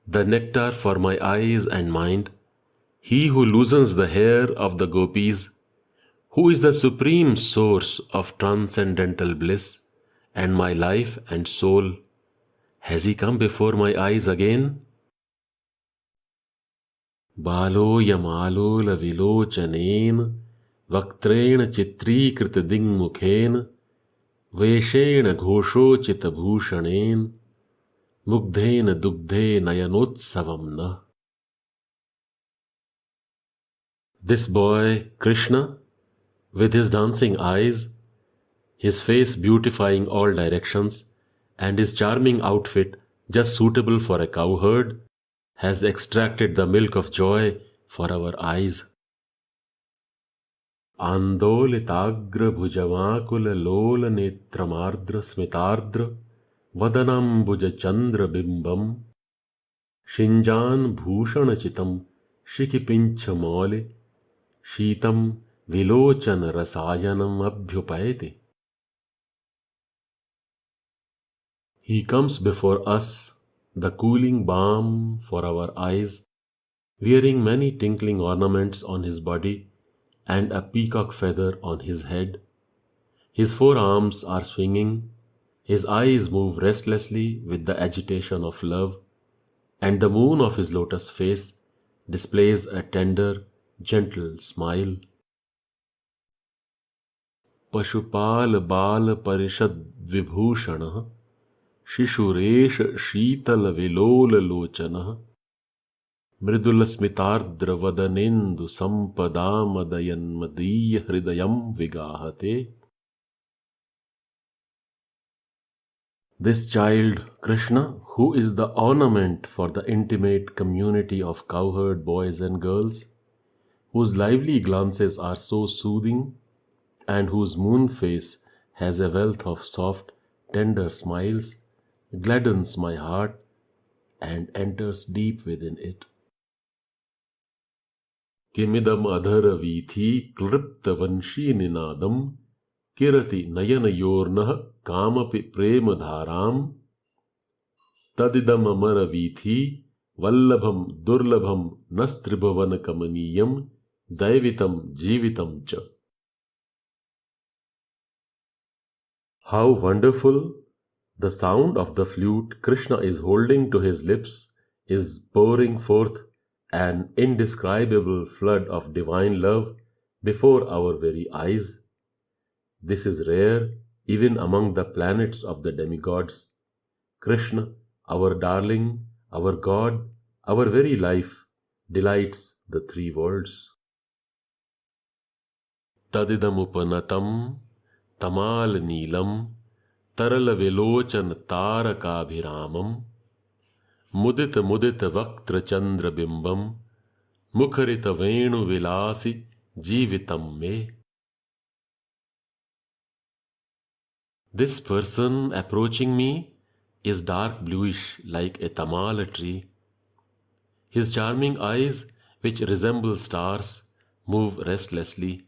the nectar for my eyes and mind, he who loosens the hair of the gopis, who is the supreme source of transcendental bliss and my life and soul, has he come before my eyes again? बालोऽयमालोलविलोचनेन वक्त्रेण चित्रीकृतदिङ्मुखेन वेषेण घोषोचितभूषणेन मुग्धेन दुग्धे नयनोत्सवं नः. This boy, Krishna, with his dancing eyes, his face beautifying all directions, and his charming outfit just suitable for a cowherd, has extracted the milk of joy for our eyes. आन्दोलिताग्र भुजवाकुल लोल नेत्रमार्द्र स्मितार्द्र वदनाम्बुज चन्द्र बिम्बम् शिञ्जान भूषणचितं शिखिपिञ्छ मौले शीतं विलोचन रसायनम् अभ्युपैति. He comes before us, the cooling balm for our eyes, wearing many tinkling ornaments on his body and a peacock feather on his head. His forearms are swinging, his eyes move restlessly with the agitation of love, and the moon of his lotus face displays a tender, gentle smile. Pashupal bal parishad vibhushanah शिशुरेश शीतल विलोल लोचनः मृदुल स्मितार्द्र वदनेन्दु संपदामदयन्मदीय हृदयं विगाहते. This child, Krishna, who is the ornament for the intimate community of cowherd boys and girls, whose lively glances are so soothing, and whose moon face has a wealth of soft, tender smiles, gladdens my heart and enters deep within it. Kimidam adhara vithi klipta vanshi ninadam kirati nayanayornah kamapi prema dharam tadidam amara vithi vallabham durlabham nastribhavana kamaniyam daivitam jivitam cha. How wonderful! The sound of the flute Krishna is holding to his lips is pouring forth an indescribable flood of divine love before our very eyes. This is rare even among the planets of the demigods. Krishna, our darling, our God, our very life, delights the three worlds. Tadidamupanatam tamal neelam तरल विलोचन तारकाभिरामम मुदित मुदित वक्त्र चंद्र बिंबम मुखरित वेणु विलासी जीवितम मे. This person approaching me is dark bluish like a tamala tree. His charming eyes, which resemble stars, move restlessly.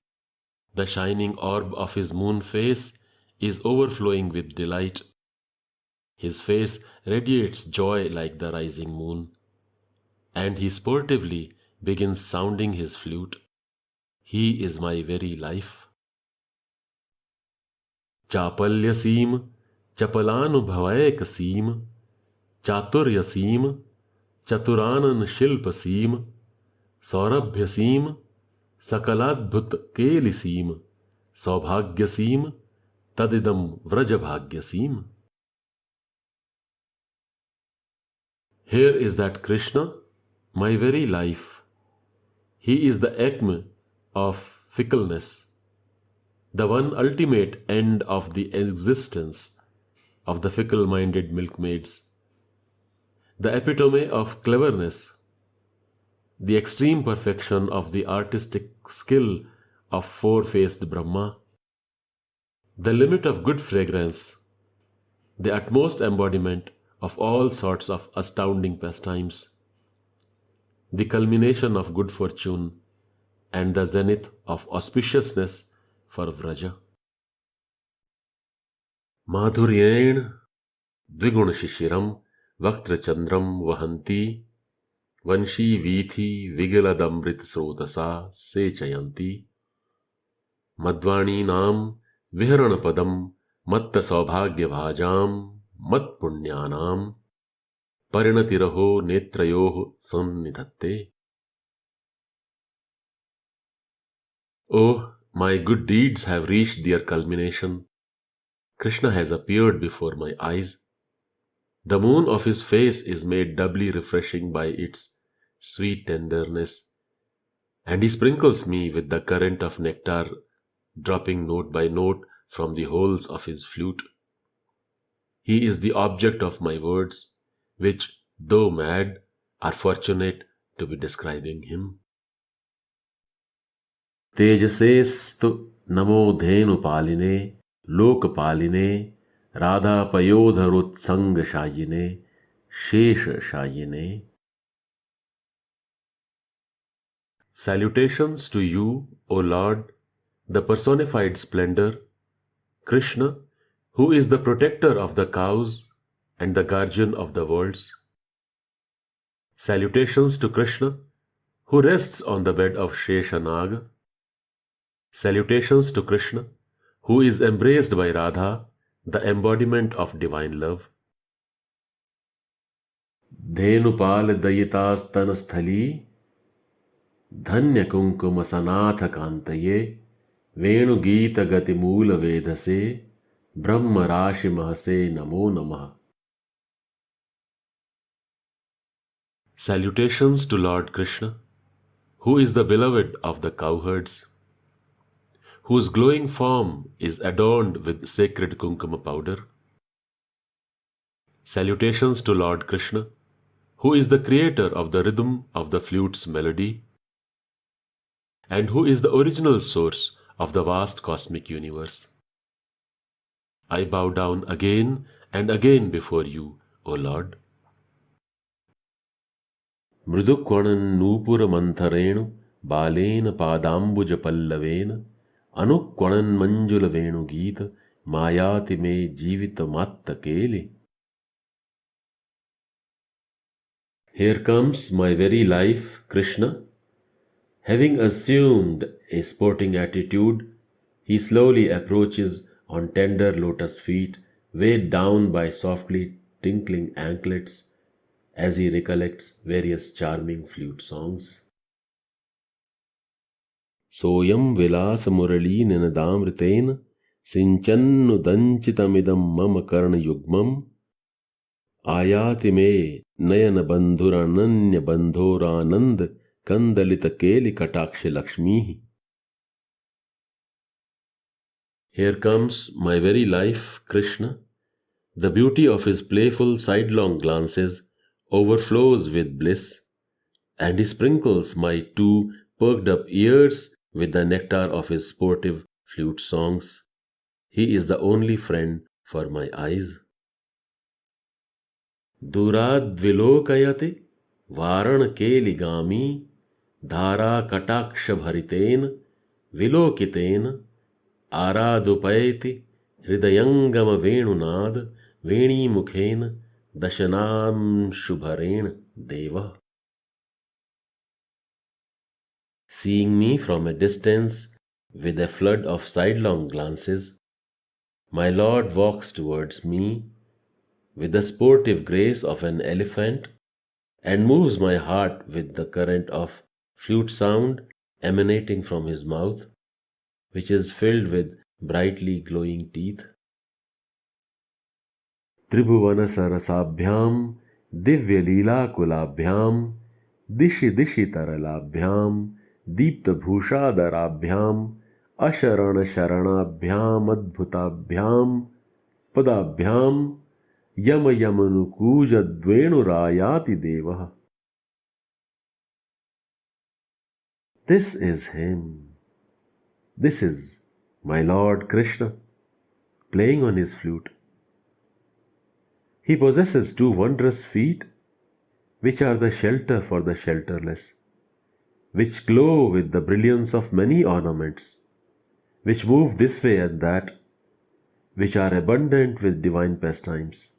The shining orb of his moon face is overflowing with delight. His face radiates joy like the rising moon, and he sportively begins sounding his flute. He is my very life. Chapalyasim chapalanubhavaikasim chaturyasim चतुरानन शिल्प सीम सौरभ्य सीम सकलाद्भुत केलि सीम सौभाग्य सीम तदिदम व्रजभाग्य सीम. Here is that Krishna, my very life. He is the acme of fickleness, the one ultimate end of the existence of the fickle-minded milkmaids, the epitome of cleverness, the extreme perfection of the artistic skill of four-faced Brahma, the limit of good fragrance, the utmost embodiment of all sorts of astounding pastimes, the culmination of good fortune and the zenith of auspiciousness for Vraja. माधुर्येण द्विगुण शिशिरम वक्त्रचंद्रम वहंती वंशी वीथि विगलदमृत स्रोतसा सेचयंती मद्वाणी नाम विहरण पदम मत्त सौभाग्य भाजाम मत पुण्यानाम परिणतिरहो नेत्रयोः सन्निधत्ते. Oh, my good deeds have reached their culmination. Krishna has appeared before my eyes. The moon of his face is made doubly refreshing by its sweet tenderness, and he sprinkles me with the current of nectar dropping note by note from the holes of his flute. He is the object of my words, which, though mad, are fortunate to be describing him. तेजसेस्तु NaMo धेनुपालिने लोकपालिने राधापयोधरोत्संगशायिने शेषशायिने. Salutations to you, O Lord, the personified splendor, Krishna, who is the protector of the cows and the guardian of the worlds. Salutations to Krishna, who rests on the bed of Sheshanaga. Salutations to Krishna, who is embraced by Radha, the embodiment of divine love. Dhenupal dayitastan sthali धन्य कुंकुम सनाथ कांतये वेणु गीत गति मूल वेधसे ब्रह्म राशि महसे नमो नमः. Salutations to Lord Krishna, who is the beloved of the cowherds, whose glowing form is adorned with sacred kunkuma powder. Salutations to Lord Krishna, who is the creator of the rhythm of the flute's melody, and who is the original source of the vast cosmic universe. I bow down again and again before you, O Lord. Mridukvanan nupura mantharenu balena padambuja pallaven anukvanan manjula venu geeta mayati me jivita matta keli. Here comes my very life, Krishna. Having assumed a sporting attitude, he slowly approaches on tender lotus feet, weighed down by softly tinkling anklets, as he recollects various charming flute songs. Soyam vilasa murali ninadamritain sinchannu danchitamidam mama karna yugmam ayati me nayana bandhurananya bandhoranand Kandalita Keli Katakshi Lakshmi. Here comes my very life, Krishna. The beauty of his playful sidelong glances overflows with bliss, and he sprinkles my two perked up ears with the nectar of his sportive flute songs. He is the only friend for my eyes. Durad vilokayate varan keli gami धारा कटाक्ष भरितेन विलोकितेन आराधुपैति हृदयंगम वेणुनाद वेणीमुखेन दशनांशुभरेण देव. Seeing me from a distance with a flood of sidelong glances, my Lord walks towards me with the sportive grace of an elephant and moves my heart with the current of flute sound emanating from his mouth, which is filled with brightly glowing teeth. Tribhuvana sarasabhyam divya leela kulabhyam dishi dishi taralabhyam deepta bhushadarabhyam asharana sharanabhyam adbhutabhyam padabhyam yama yamanukuja dvenurayati devah. This is him. This is my Lord Krishna playing on his flute. He possesses two wondrous feet, which are the shelter for the shelterless, which glow with the brilliance of many ornaments, which move this way and that, which are abundant with divine pastimes,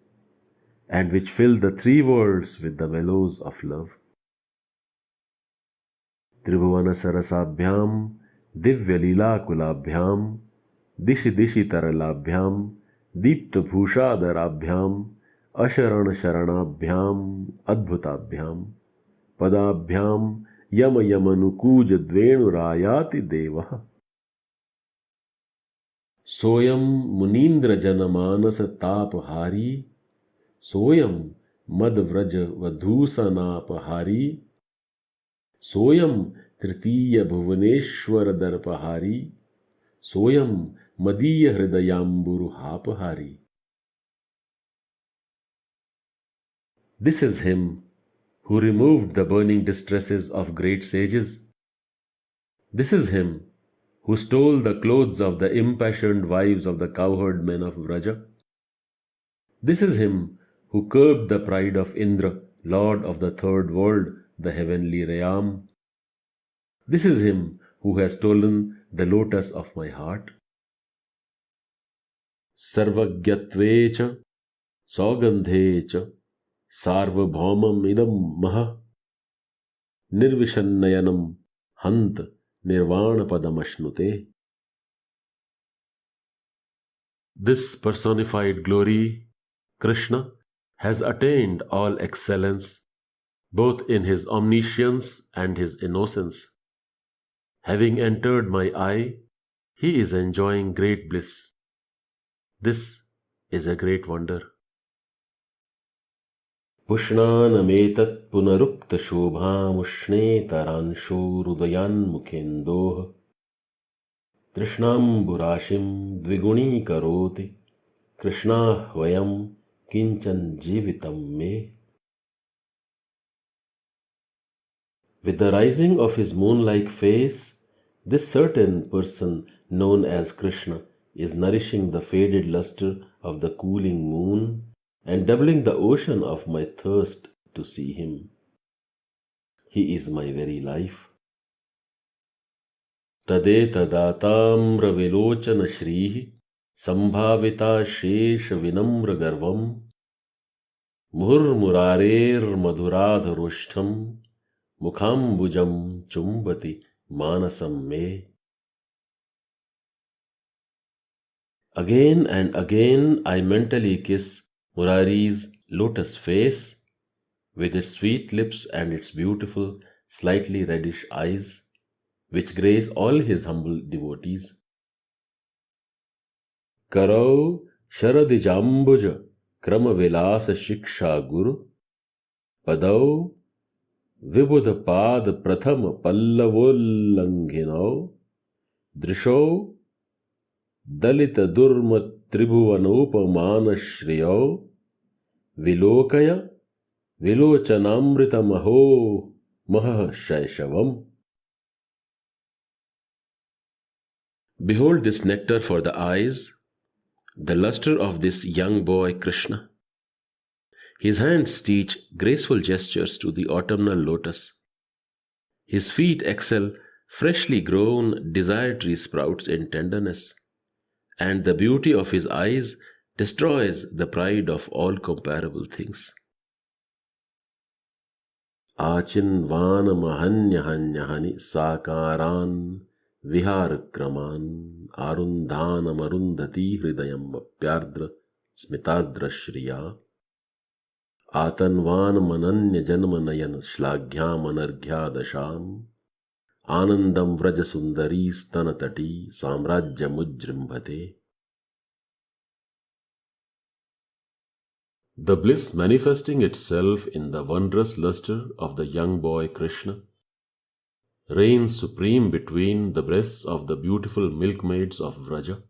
and which fill the three worlds with the mellows of love. Tribhuvana Sarasabhyam, Divya Leela Kulabhyam, Dishi Dishi Taralabhyam, Deepta Bhushadharabhyam, Asharana Sharanabhyam, Adbhutabhyam, Padabhyam, Yama Yamanukuja Dvenurayati Deva. Soyam Munindra Janamanasa Tapahari, Soyam Madvraja Vadhusanapahari, Soyam Tritiya Bhuvaneshwara Darpahari, Soyam Madiya Hridayamburu Hapahari. This is him who removed the burning distresses of great sages. This is him who stole the clothes of the impassioned wives of the cowherd men of Vraja. This is him who curbed the pride of Indra, lord of the third world, the heavenly realm. This is him who has stolen the lotus of my heart. Sarvagyatvecha, Saugandhecha, Sarvabhaumam idam maha, Nirvishannayanam hant nirvana padamashnute. This personified glory, Krishna, has attained all excellence, both in his omniscience and his innocence. Having entered my eye, he is enjoying great bliss. This is a great wonder. Pushnanametat punarukta shobhamushne taransho rudayan mukhendoh Trishnamburashim dviguni karoti Krishna hvayam kinchan jivitam me. With the rising of his moon-like face, this certain person known as Krishna is nourishing the faded luster of the cooling moon and doubling the ocean of my thirst to see him. He is my very life. Tadetadatamra vilochana shrihi sambhavita shesha vinamra garvam muhurmurarer madhuradharushtham mukhambujam chumbati manasam me. Again and again I mentally kiss Murari's lotus face with its sweet lips and its beautiful, slightly reddish eyes, which grace all his humble devotees. Karau Sharadijambuja Krama Vilasa Shiksha Guru Padau Vibudha Pad Prathama Pallavulanghinau Drisho Dalita Durma Tribhuvanopamana Shriyau Vilokaya Vilochanamrita Maho Maha Shaishavam. Behold this nectar for the eyes, the luster of this young boy Krishna. His hands teach graceful gestures to the autumnal lotus. His feet excel freshly grown desire tree sprouts in tenderness, and the beauty of his eyes destroys the pride of all comparable things. Achinvana mahanyahanyahani sakaran Viharakraman Arundhanam Arundhati Hridayam Vapyardra Smitadra Shriya Atanvan Mananya Janmanayan Shlagyam Anarghya Dasham Anandam Vraja Sundari Stanatati Samrajya Mujrimbhate. The bliss manifesting itself in the wondrous luster of the young boy Krishna reigns supreme between the breasts of the beautiful milkmaids of Vraja.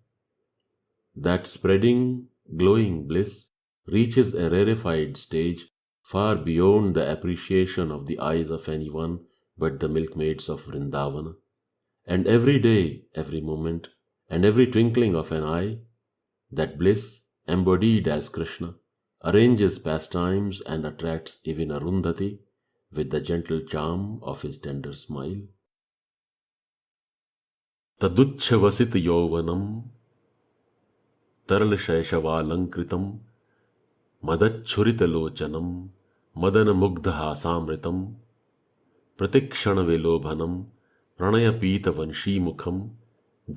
That spreading, glowing bliss reaches a rarefied stage far beyond the appreciation of the eyes of anyone but the milkmaids of Vrindavana. And every day, every moment, and every twinkling of an eye, that bliss, embodied as Krishna, arranges pastimes and attracts even Arundhati with the gentle charm of his tender smile. Taduchhavasit yauvanam taral shaishavaalankritam madachhuritalocanam madanamugdhasamritam pratikshanavilobhanam pranayapitavanshīmukham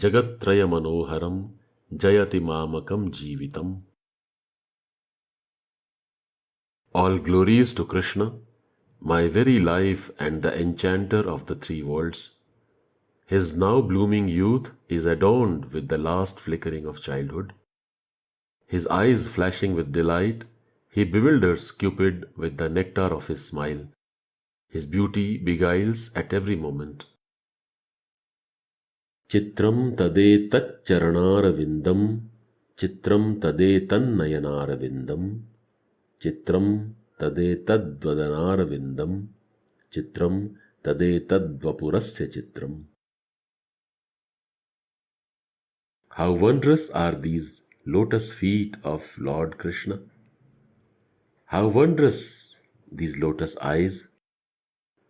jagatrayamanoharam jayati mamakam jeevitam. All glories to Krishna, my very life and the enchanter of the three worlds. His now blooming youth is adorned with the last flickering of childhood. His eyes flashing with delight, he bewilders Cupid with the nectar of his smile. His beauty beguiles at every moment. Chitram tadetat charanāravindam, chitram tadetannayanāravindam, chitram tadetadvadanāravindam, chitram tadetadvapurasya chitram. How wondrous are these lotus feet of Lord Krishna! How wondrous these lotus eyes!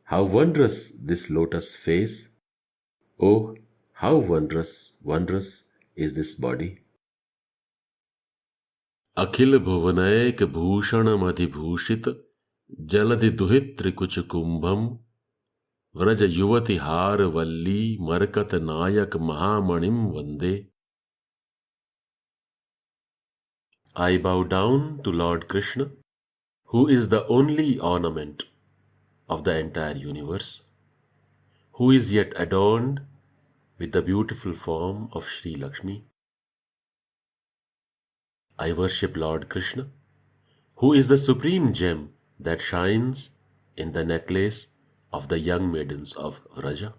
How wondrous this lotus face! Oh, how wondrous, wondrous is this body! Akhil bhuvanayk bhushanam adhibhushit jaladi duhit trikuch kumbham vraja yuvati har valli markat nayak mahamanim vande. I bow down to Lord Krishna, who is the only ornament of the entire universe, who is yet adorned with the beautiful form of Sri Lakshmi. I worship Lord Krishna, who is the supreme gem that shines in the necklace of the young maidens of Vraja.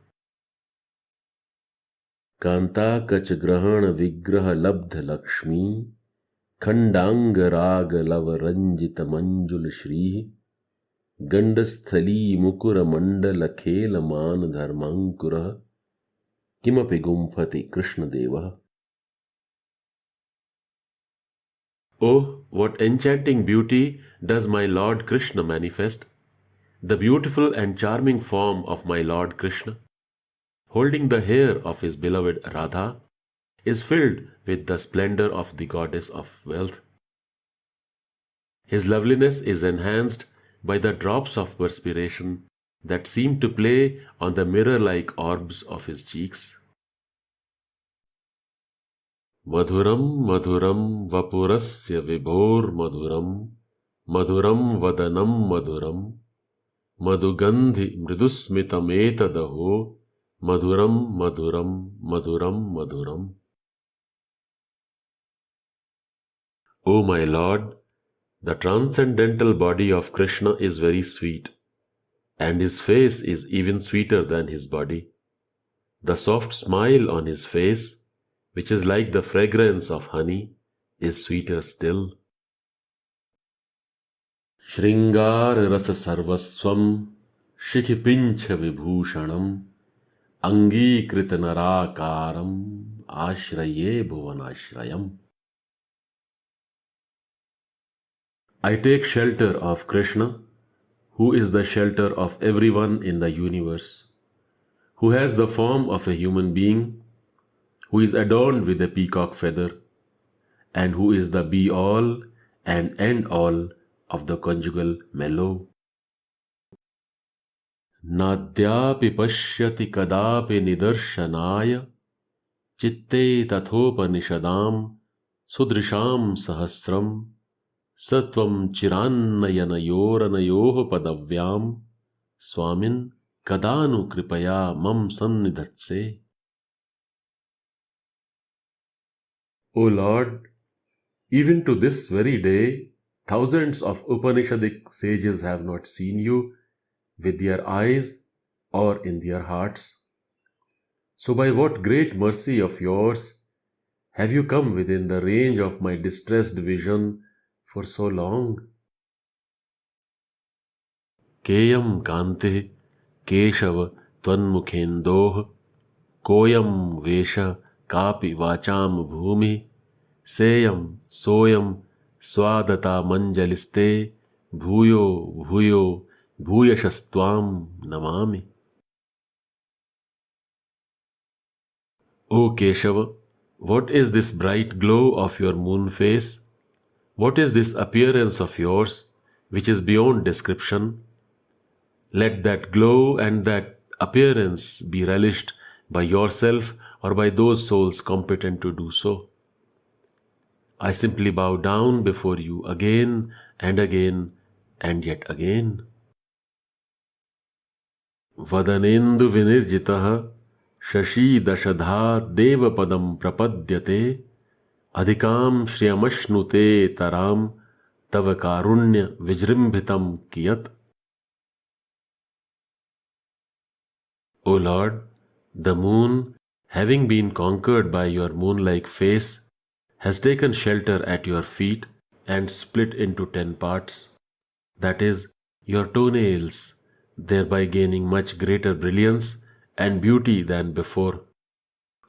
Kanta kach grahana vigraha labdha Lakshmi खंडांग राग love Ranjit मंजुल श्री गंडस्थली मुकुर मंडल खेल मान धर्मांकुर किमपि गुम्फति कृष्णदेवः. Oh, what enchanting beauty does my Lord Krishna manifest! The beautiful and charming form of my Lord Krishna, holding the hair of his beloved Radha, is filled with the splendor of the goddess of wealth. His loveliness is enhanced by the drops of perspiration that seem to play on the mirror-like orbs of his cheeks. Madhuram madhuram vapurasya vibhor madhuram madhuram vadanam madhuram madhugandhi mridusmitam etadaho madhuram madhuram madhuram madhuram. O my Lord, the transcendental body of Krishna is very sweet, and his face is even sweeter than his body. The soft smile on his face, which is like the fragrance of honey, is sweeter still. Shringar rasa sarvasvam shikhipincha vibhushanam angīkrita narākāram ashraye bhuvanashrayam. I take shelter of Krishna, who is the shelter of everyone in the universe, who has the form of a human being, who is adorned with a peacock feather, and who is the be-all and end-all of the conjugal mellow. Nadyapi pashyati kadapi nidarshanaya chitte tathopanishadam sudrisham sahasram Satvam chirannayanayoranayoh padavyam Swamin kadanu kripaya mam sannidhatse. O Lord, even to this very day, thousands of Upanishadic sages have not seen you with their eyes or in their hearts. So by what great mercy of yours have you come within the range of my distressed vision for so long? Keyam kante keshav tvanmukhendoh koyam vesha kapi vacham bhumi seyam soyam स्वादता मंजलिस्ते भूयो भूयो भूयशस्त्वाम Namami. O Keshava, what is this bright glow of your moon face? What is this appearance of yours which is beyond description? Let that glow and that appearance be relished by yourself or by those souls competent to do so. I simply bow down before you again and again and yet again. Vadanendu vinirjitah shashi dashadha devapadam prapadyate adhikam shriyamashnute taram tava karunya vijrimbhitam kiyat. O Lord, the moon, having been conquered by your moon-like face, has taken shelter at your feet and split into 10 parts, that is, your toenails, thereby gaining much greater brilliance and beauty than before.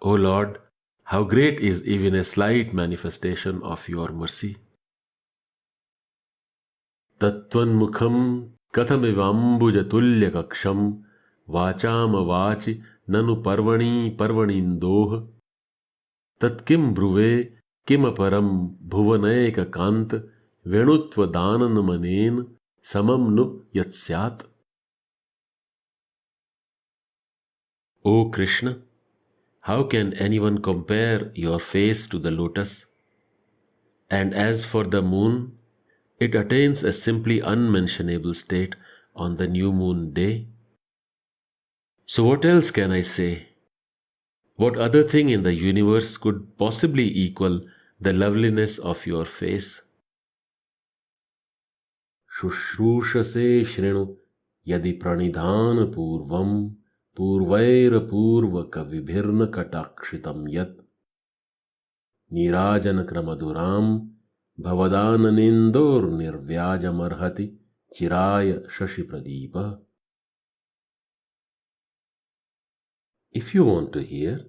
O Lord, how great is even a slight manifestation of your mercy. Tattvanmukham kathamivambujatulyakaksham वाचाम वाचि ननु पर्वणि पर्वणीन्दोः तत्किं ब्रुवे किमपरं भुवनैककान्त वेणुत्वदाननमनेन समं नु यत्स्यात्. O Krishna, how can anyone compare your face to the lotus? And as for the moon, it attains a simply unmentionable state on the new moon day. So what else can I say? What other thing in the universe could possibly equal the loveliness of your face? Shushrooshase shrinu yadi pranidhan purvam purvair purvaka vibhirna katakshitam yat nirajan kramaduram bhavadananindor nirvyajamarhati chiraya shashi pradeepa. If you want to hear,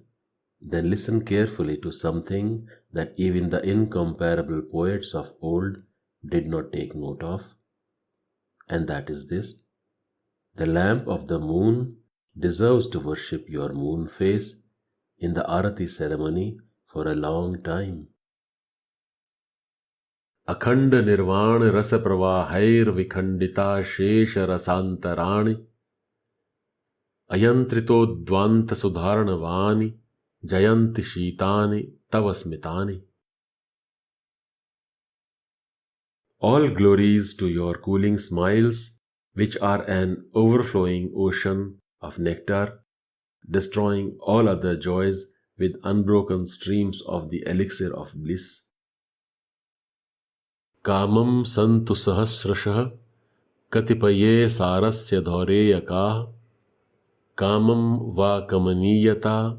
then listen carefully to something that even the incomparable poets of old did not take note of, and that is this: the lamp of the moon deserves to worship your moon face in the Arati ceremony for a long time. Akhanda nirvana rasa pravahair vikhandita shesha rasantarani ayantrito-dvanta sudharanavani jayanti shitani tavasmitani. All glories to your cooling smiles, which are an overflowing ocean of nectar, destroying all other joys with unbroken streams of the elixir of bliss. Kamam santu sahasrashah katipaye sarasya dhaureyakah kamam va kamaniyata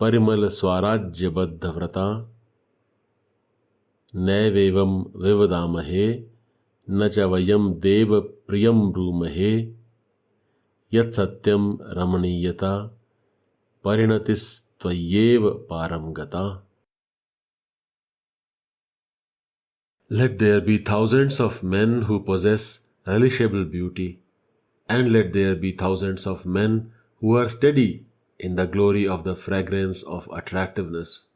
parimal swarajya baddha vrata naivevam vivadamahe nachavayam deva priyam brumahe yat satyam ramaniyata parinatistvayeva paramgata. Let there be thousands of men who possess relishable beauty, and let there be thousands of men who are steady in the glory of the fragrance of attractiveness.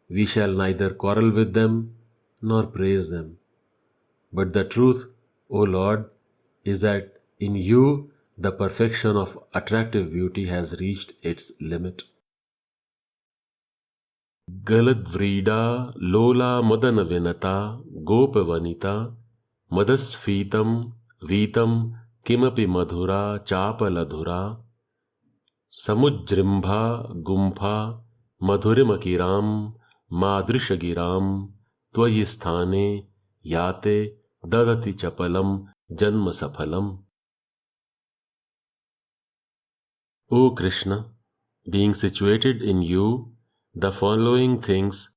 We shall neither quarrel with them nor praise them. But the truth, O Lord, is that in you the perfection of attractive beauty has reached its limit. Galadvrida Lola Madana Vinata Gopavanita Madasfitam Vitam Kimapi Madhura Chapaladhura Samujrimbha Gumpha Madhurimakiram Madrishagiram Tvayisthane Yate Dadati Chapalam Janma Saphalam. O Krishna, being situated in you, the following things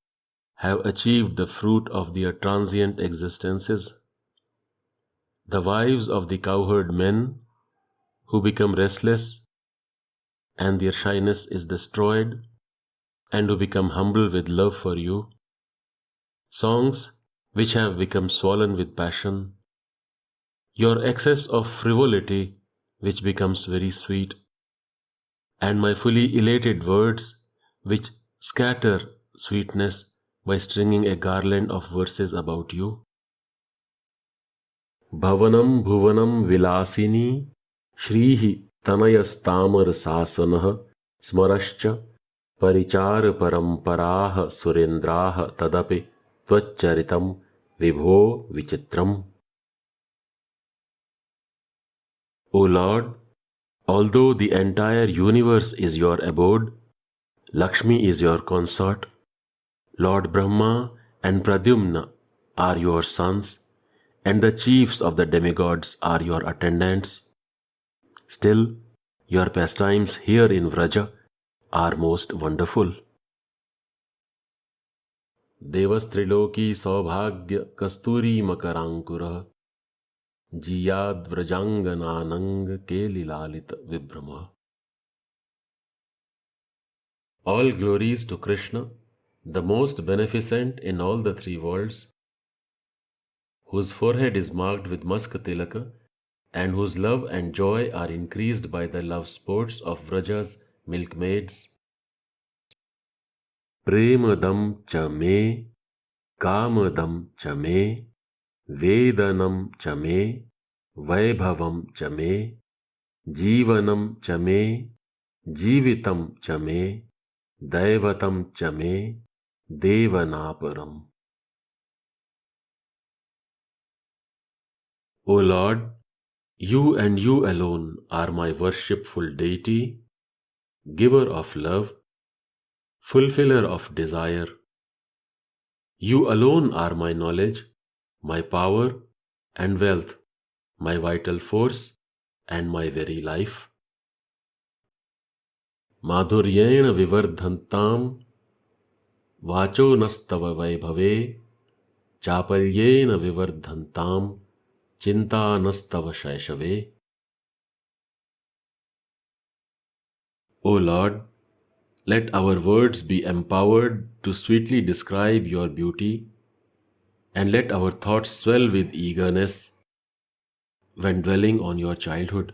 have achieved the fruit of their transient existences. The wives of the cowherd men who become restless and their shyness is destroyed and who become humble with love for you. Songs which have become swollen with passion, your excess of frivolity, which becomes very sweet, and my fully elated words, which scatter sweetness by stringing a garland of verses about you. Bhavanam bhuvanam vilasini Shrihi tanayastamar sasanah smarascha Parichar परंपराः सुरेंद्राः तदपि त्वच्चरितं विभो विचित्रम्. O Lord, although the entire universe is your abode, Lakshmi is your consort, Lord Brahma and Pradyumna are your sons, and the chiefs of the demigods are your attendants, still your pastimes here in Vraja are most wonderful. देवस्त्रिलोकी सौभाग्य कस्तूरी मकरांकुरः Ziyad व्रजांगनानंग केलिलालित विभ्रमः. All glories to Krishna, the most beneficent in all the three worlds, whose forehead is marked with musk tilaka, and whose love and joy are increased by the love sports of Vraja's milkmaids. Premadam cha me, kamadam cha me, Vedanam cha me, Vaibhavam cha me, Jivanam cha me, Jivitam cha me, Daivatam cha me, Devanaparam. O Lord, you and you alone are my worshipful deity, giver of love, fulfiller of desire. You alone are my knowledge, my power and wealth, my vital force and my very life. Madhuryena vivardhantam vacho nastava vaibhave chapalyena vivardhantam chinta nastava shaishave. O Lord, let our words be empowered to sweetly describe your beauty, and let our thoughts swell with eagerness when dwelling on your childhood.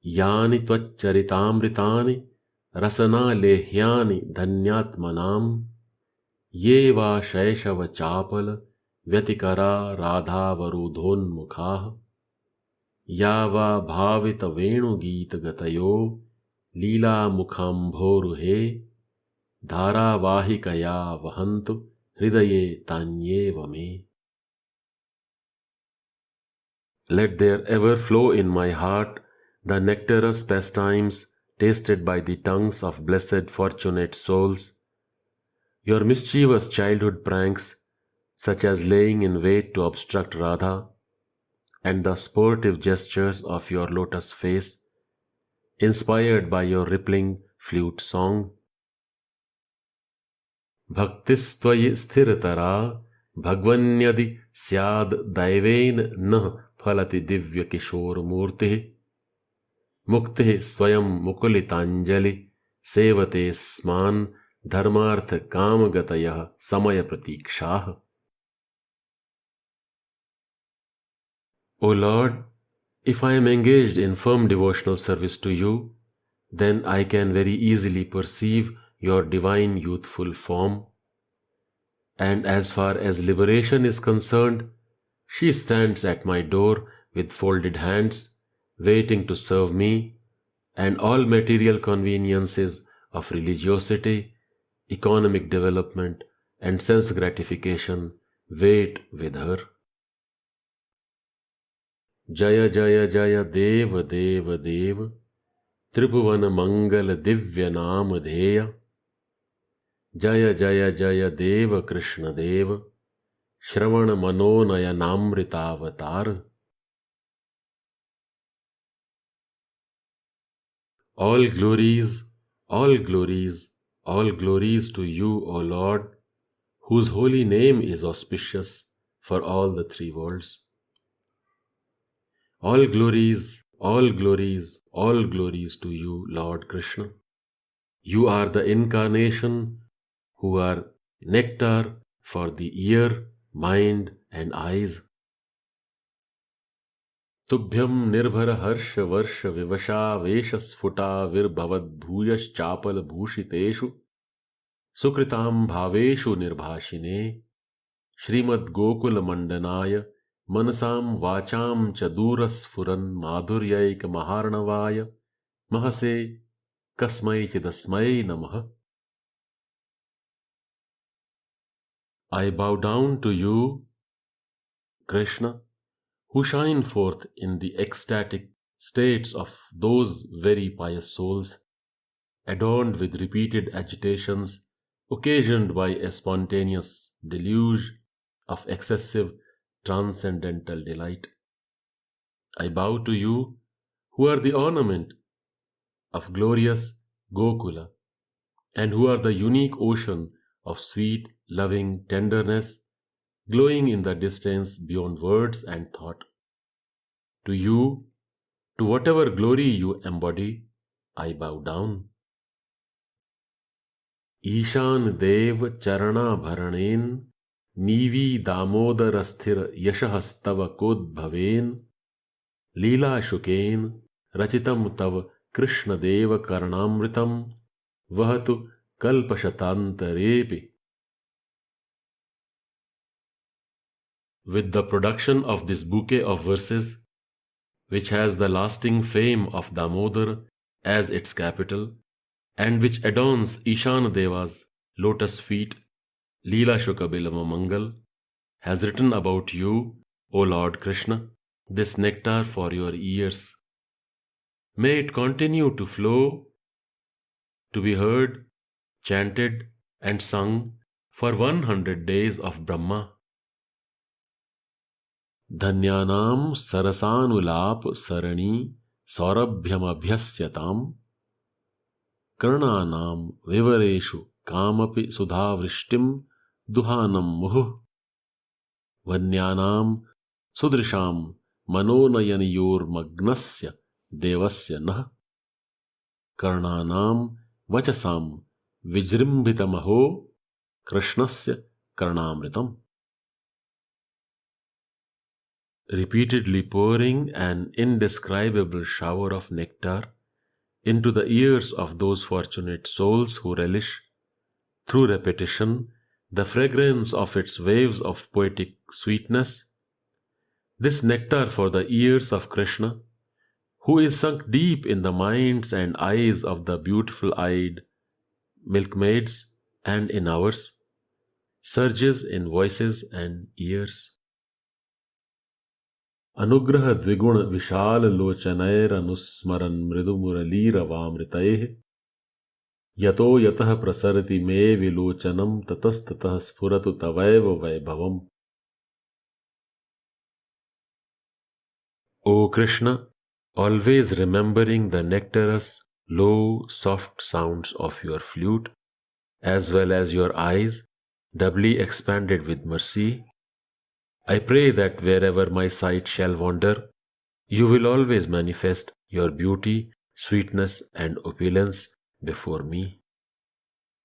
Yani tvacharitamritani rasana lehyani dhanyatmanam ye va shaishava chapala vyatikara radhavarudhonmukha ya va bhavita venugeeta gatayo लीला मुखाम्भोरुहे धारावाहिकया वहन्तु हृदये तान्येव मे. Let there ever flow in my heart the nectarous pastimes tasted by the tongues of blessed fortunate souls, your mischievous childhood pranks, such as laying in wait to obstruct Radha, and the sportive gestures of your lotus face, inspired by your rippling flute song. Bhaktistvai sthiratara bhagvanyadi syad daiven nah phalati divya kishor murti mukti swayam mukulitanjali sevate sman dharmartha kamagatayah samaya pratikshah. O Lord, if I am engaged in firm devotional service to you, then I can very easily perceive your divine youthful form. And as far as liberation is concerned, she stands at my door with folded hands, waiting to serve me, and all material conveniences of religiosity, economic development, and sense gratification wait with her. Jaya Jaya Jaya Deva Deva Deva Tribhuvan Mangal Divya Naam Dheya Jaya Jaya Jaya Deva Krishna Deva Shravana Manonaya Namritavatar. All glories, all glories, all glories to you, O Lord, whose holy name is auspicious for all the three worlds. All glories, all glories, all glories to you, Lord Krishna. You are the incarnation who are nectar for the ear, mind, and eyes. तुभ्यं निर्भर हर्ष वर्ष विवशा वेश स्फुटा विर्भवद्भूयश्चापल भूषितेषु सुकृतां भावेषु निर्भाषिने श्रीमद्गोकुलमण्डनाय मनसां वाचां च दूरस्फुरन् माधुर्यैकमहार्णवाय महसे कस्मैचिदस्मै नमः. I bow down to you, Krishna, who shine forth in the ecstatic states of those very pious souls, adorned with repeated agitations occasioned by a spontaneous deluge of excessive transcendental delight. I bow to you, who are the ornament of glorious Gokula, and who are the unique ocean of sweet, loving tenderness, glowing in the distance beyond words and thought. To you, to whatever glory you embody, I bow down. Ishan देव चरणाभरणेन नीवी दामोदरस्थिर यशस्तव कोद्भवेन लीलाशुकेन रचितं तव Krishnadeva कर्णामृतं वहतु कल्पशतान्तरेऽपि. With the production of this bouquet of verses, which has the lasting fame of Damodar as its capital, and which adorns Ishanadeva's lotus feet, Leela Shukabilama Mangal has written about you, O Lord Krishna, this nectar for your ears. May it continue to flow, to be heard, chanted, and sung for 100 days of Brahma. धन्यानां सरसानुलाप सरणी सौरभ्यमभ्यस्यताम् कर्णानां विवरेषु कामपि सुधावृष्टिं दुहानं मुहुः वन्यानां सुदृशां मनोनयनयोर्मग्नस्य देवस्य नः कर्णानां वचसां विजृम्भितमहो कृष्णस्य कर्णामृतम्. Repeatedly pouring an indescribable shower of nectar into the ears of those fortunate souls who relish, through repetition, the fragrance of its waves of poetic sweetness. This nectar for the ears of Krishna, who is sunk deep in the minds and eyes of the beautiful-eyed milkmaids and in ours, surges in voices and ears. अनुग्रह द्विगुण विशाल लोचनैरनुस्मरन् मृदु मुरलीरवामृतैः यतो यतः प्रसरति मे विलोचनं ततस्ततः स्फुरतु तवैव वैभवम्. O Krishna, always remembering the nectarous, low, soft sounds of your flute, as well as your eyes, doubly expanded with mercy, I pray that wherever my sight shall wander, you will always manifest your beauty, sweetness, and opulence before me.